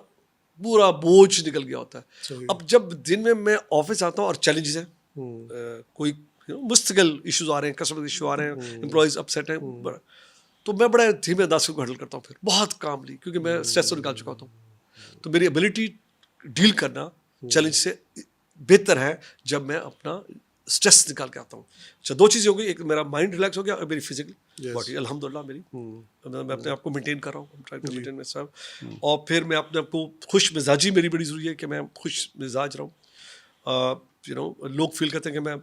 पूरा बोझ निकल गया होता है। सही, अब जब दिन में मैं ऑफिस आता हूँ और चैलेंजेस हैं, कोई मुश्किल इश्यूज आ रहे हैं, कस्टमर इशू आ रहे हैं, एम्प्लॉयज अपसेट हैं, तो मैं बड़ा धीमे अंदाज को हैंडल करता हूँ, फिर बहुत कामली, क्योंकि मैं स्ट्रेस तो निकाल चुका होता हूँ। तो मेरी एबिलिटी डील करना चैलेंज से बेहतर है जब मैं अपना स्ट्रेस निकाल के आता हूँ। अच्छा, दो चीज़ें हो गई, एक मेरा माइंड रिलैक्स हो गया और मेरी फिजिकल बॉडी अल्हम्दुलिल्लाह मेरी, मैं अपने आप को मेंटेन कर रहा हूँ, try to maintain myself. और फिर मैं अपने आप को खुश मिजाजी, मेरी बड़ी ज़रूरी है कि मैं खुश मिजाज रहूँ। लोग फील करते हैं कि मैं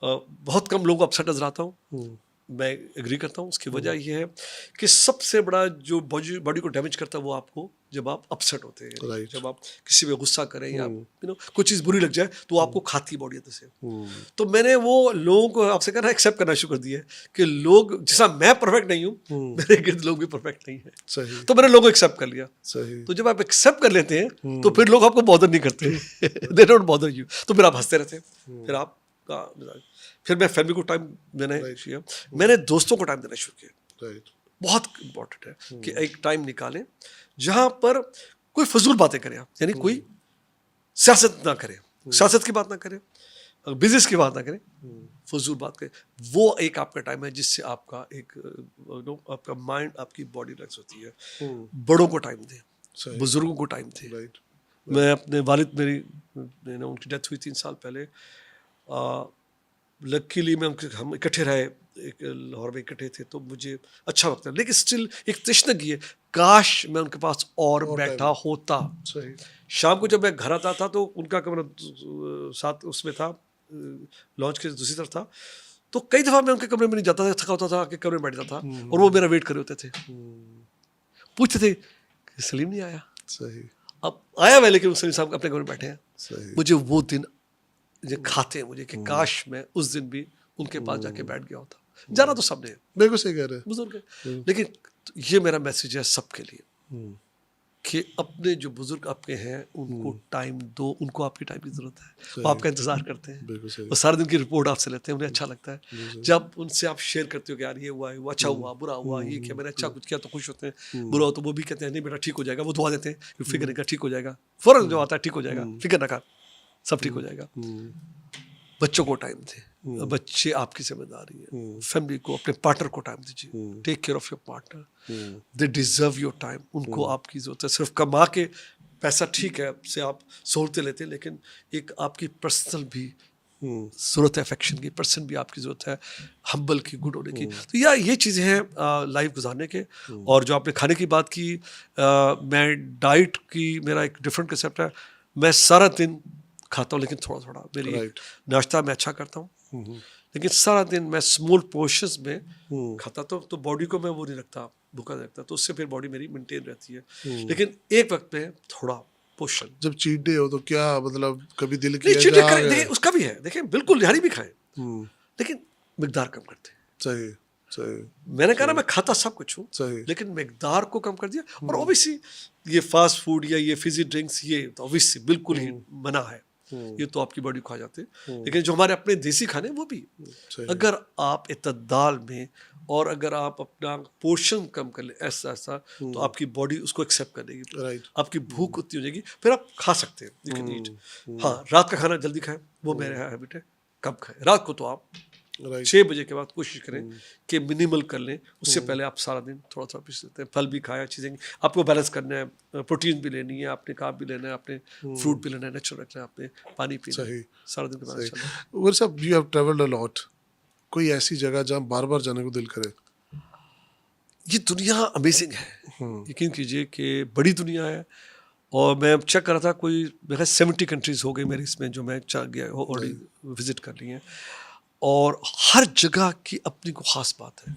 बहुत कम लोगों को अपसेट नजर आता हूँ, मैं एग्री करता हूँ। उसकी वजह ये है कि सबसे बड़ा जो बॉडी को डैमेज करता है वो आपको जब आप अपसेट होते हैं, राइट। जब आप किसी पे गुस्सा करें या कोई चीज़ बुरी लग जाए तो आपको खाती है बॉडी अंदर से। तो मैंने वो लोगों को आपसे कहना एक्सेप्ट करना शुरू कर दिया है कि लोग जैसा मैं परफेक्ट नहीं हूँ, मेरे गिर्द लोग भी परफेक्ट नहीं है। सही तो मैंने लोगों को एक्सेप्ट कर लिया। सही तो जब आप एक्सेप्ट कर लेते हैं तो फिर लोग आपको बॉदर नहीं करते, दे डोंट बॉदर यू। तो फिर आप हंसते रहते हैं, फिर आपका फिर मैं फैमिली को टाइम देना किया, मैंने दोस्तों को टाइम देना शुरू किया। राइट बहुत इंपॉर्टेंट है कि एक टाइम निकालें जहां पर कोई फजूल बातें करें आप, यानी कोई सियासत ना करें, सियासत की बात ना करें, बिजनेस की बात ना करें, फजूल बात करें। वो एक आपका टाइम है जिससे आपका एक आपका माइंड, आपकी बॉडी रिलैक्स होती है। बड़ों को टाइम दें, सही बुजुर्गों को टाइम दें। राइट मैं अपने वालिद, मेरी उनकी डेथ हुई 3 साल पहले। लकीली मैं उनके, हम इकट्ठे रहे, एक लाहौर में इकट्ठे थे, तो मुझे अच्छा लगता है। लेकिन स्टिल एक तशनगी है, काश मैं उनके पास और बैठा होता। सही शाम को जब मैं घर आता था तो उनका कमरा साथ उसमें था, लॉन्च के दूसरी तरफ था। तो कई दफ़ा मैं उनके कमरे में नहीं जाता था, थका होता था कि कमरे में बैठ जाता था और वो मेरा वेट कर रहे होते थे, पूछते थे कि सलीम नहीं आया। सही अब आया मैं, लेकिन सलीम साहब अपने कमरे में बैठे हैं। सही मुझे वो दिन ये खाते हैं मुझे कि काश मैं उस दिन भी उनके पास जाके बैठ गया होता। जाना तो सबने है, बिल्कुल सही कह रहे बुजुर्ग है, लेकिन ये मेरा मैसेज है सबके लिए हैं कि अपने जो बुजुर्ग आपके हैं उनको टाइम दो, उनको आपकी टाइम की जरूरत है। सही। वो आपका इंतजार करते हैं, बिल्कुल सही वो सारे दिन की रिपोर्ट आपसे लेते हैं, उन्हें अच्छा लगता है जब उनसे आप शेयर करते हो कि यार ये हुआ है, वो अच्छा हुआ, बुरा हुआ, ये किया मैंने, अच्छा कुछ किया तो खुश होते हैं, बुरा हो तो वो भी कहते हैं नहीं बेटा ठीक हो जाएगा, वो दुआ देते हैं, फिक्र नहीं कर, ठीक हो जाएगा। फौरन जो आता है ठीक हो जाएगा, फिक्र ना कर, सब ठीक हो जाएगा। बच्चों को टाइम दें, बच्चे आपकी जिम्मेदारी है। फैमिली को, अपने पार्टनर को टाइम दीजिए, take care of your partner, they deserve your time. उनको आपकी जरूरत है। सिर्फ कमा के पैसा ठीक है से आप सहूलतें लेते हैं, लेकिन एक आपकी पर्सनल भी जरूरत है, अफेक्शन की, पर्सन भी आपकी जरूरत है, हम्बल की, गुड होने की। तो ये चीज़ें हैं लाइफ गुजारने के। और जो आपने खाने की बात की, मैं डाइट की, मेरा एक डिफरेंट कंसेप्ट है। मैं सारा दिन खाता हूँ लेकिन थोड़ा थोड़ा, मेरी Right. नाश्ता मैं अच्छा करता हूँ, लेकिन सारा दिन मैं स्मॉल पोर्शंस में खाता। तो बॉडी को मैं वो नहीं रखता, भूखा नहीं रखता, तो उससे फिर बॉडी मेरी मेंटेन रहती है। लेकिन एक वक्त में थोड़ा पोर्शन, जब चीट डे हो तो क्या मतलब कभी दिल नहीं किया चीटिंग जा करें, देखिए उसका भी है, देखिए बिल्कुल निहारी भी खाएं, लेकिन मिकदार कम करते हैं। सही सही मैंने कहा ना मैं खाता सब कुछ हूँ, सही लेकिन मिकदार को कम कर दिया। और ऑब्वियसली ये फास्ट फूड या ये फिजी ड्रिंक्स, ये तो ऑब्वियसली बिल्कुल ही मना है, ये तो आपकी बॉडी खा जाते हैं। लेकिन जो हमारे अपने देसी खाने वो भी, सही अगर आप इतदाल में और अगर आप अपना पोर्शन कम कर ले ऐसा ऐसा, तो आपकी बॉडी उसको एक्सेप्ट कर लेगी, राइट आपकी भूख उतनी हो जाएगी, फिर आप खा सकते हैं, यू कैन ईट। हाँ, रात का खाना जल्दी खाएं, वो मेरा हैबिट है, कम खाएं रात को। तो आप राइट 6 बजे के बाद कोशिश करें कि मिनिमल कर लें। उससे पहले आप सारा दिन थोड़ा थोड़ा पीस लेते हैं, फल भी खाया, चीज़ें आपको बैलेंस करना है, प्रोटीन भी लेनी है, आपने कार्ब भी लेना है, आपने फ्रूट भी लेना है, नेचुरल रखना है, आपने पानी पीना है, सही सारा दिन के बाद सही चलना है। उमर साहब, you have travelled a lot, कोई ऐसी जगह जहाँ बार बार जाने को दिल करे? ये दुनिया अमेजिंग है, यकीन कीजिए कि बड़ी दुनिया है। और मैं चेक कर रहा था, कोई मेरे 70 कंट्रीज हो गई मेरी इसमें जो मैं गया ऑलरेडी विजिट कर ली हैं, और हर जगह की अपनी को ख़ास बात है।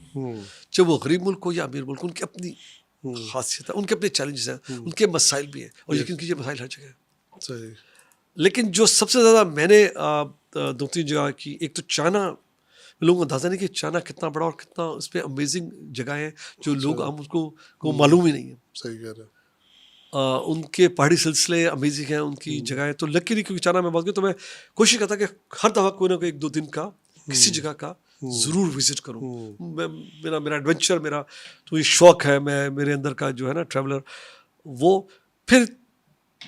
चाहे वो गरीब मुल्क हो या अमीर मुल्क, उनकी अपनी खासियत है, उनके अपने चैलेंजेस हैं, उनके मसाइल भी हैं, और यकीन कीजिए मसाइल हर जगह हैं। सही लेकिन जो सबसे ज़्यादा मैंने 2-3 जगह की, एक तो चाइना, लोगों को अंदाज़ा नहीं कि चाइना कितना बड़ा और कितना उस पर अमेजिंग जगह है जो लोग हम उसको को मालूम ही नहीं है। सही कह रहे हैं उनके पहाड़ी सिलसिले अमेजिंग हैं, उनकी जगहें तो लकीली, क्योंकि चाइना में बात की तो मैं कोशिश करता कि हर दफ़ा कोई ना कोई 1-2 दिन का किसी जगह का ज़रूर विजिट करूं। मेरा एडवेंचर, मेरा तो ये शौक़ है, मैं मेरे अंदर का जो है ना ट्रैवलर वो। फिर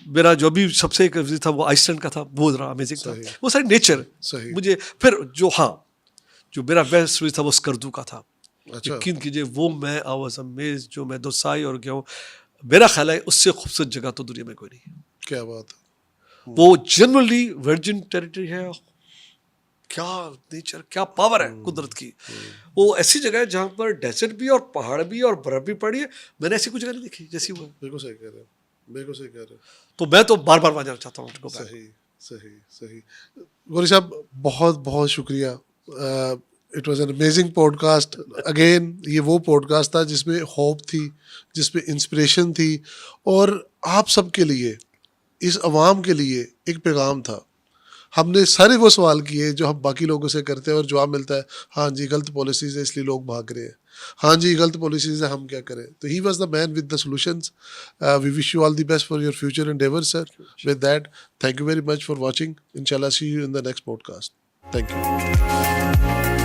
मेरा जो भी सबसे एक विजिट था वो आइसलैंड का था, वो ज़रा अमेजिंग था, वो सारी नेचर सही मुझे। फिर जो मेरा बेस्ट विजिट था वो स्कर्दू का था। अच्छा यकीन कीजिए वो मैं आई वाज अमेज्ड, जो मैं दोसाई और गया हूँ, मेरा ख्याल है उससे खूबसूरत जगह तो दुनिया में कोई नहीं है। क्या बात है वो जनरली वर्जिन टेरिटरी है, क्या नेचर, क्या पावर है कुदरत की। वो ऐसी जगह है जहाँ पर डेजर्ट भी और पहाड़ भी और बर्फ भी पड़ी है, मैंने ऐसी कोई जगह नहीं देखी जैसी वो है। बिल्कुल सही कह रहे हैं बिल्कुल सही कह रहे हैं तो मैं तो बार बार वहाँ जाना चाहता हूँ उनको। सही सही सही गौरी साहब, बहुत बहुत शुक्रिया। It was an amazing podcast again. ये वो पॉडकास्ट था जिसमें होप थी, जिसमें इंस्पिरेशन थी, और आप सबके लिए, इस अवाम के लिए एक पैगाम था। हमने सारे वो सवाल किए जो हम बाकी लोगों से करते हैं और जवाब मिलता है हाँ जी गलत पॉलिसीज है इसलिए लोग भाग रहे हैं, हाँ जी गलत पॉलिसीज है हम क्या करें। तो he was the man with the solutions. We wish you all the best for your future endeavour sir. With that thank you very much for watching. इंशाल्लाह see you in the next podcast. Thank you.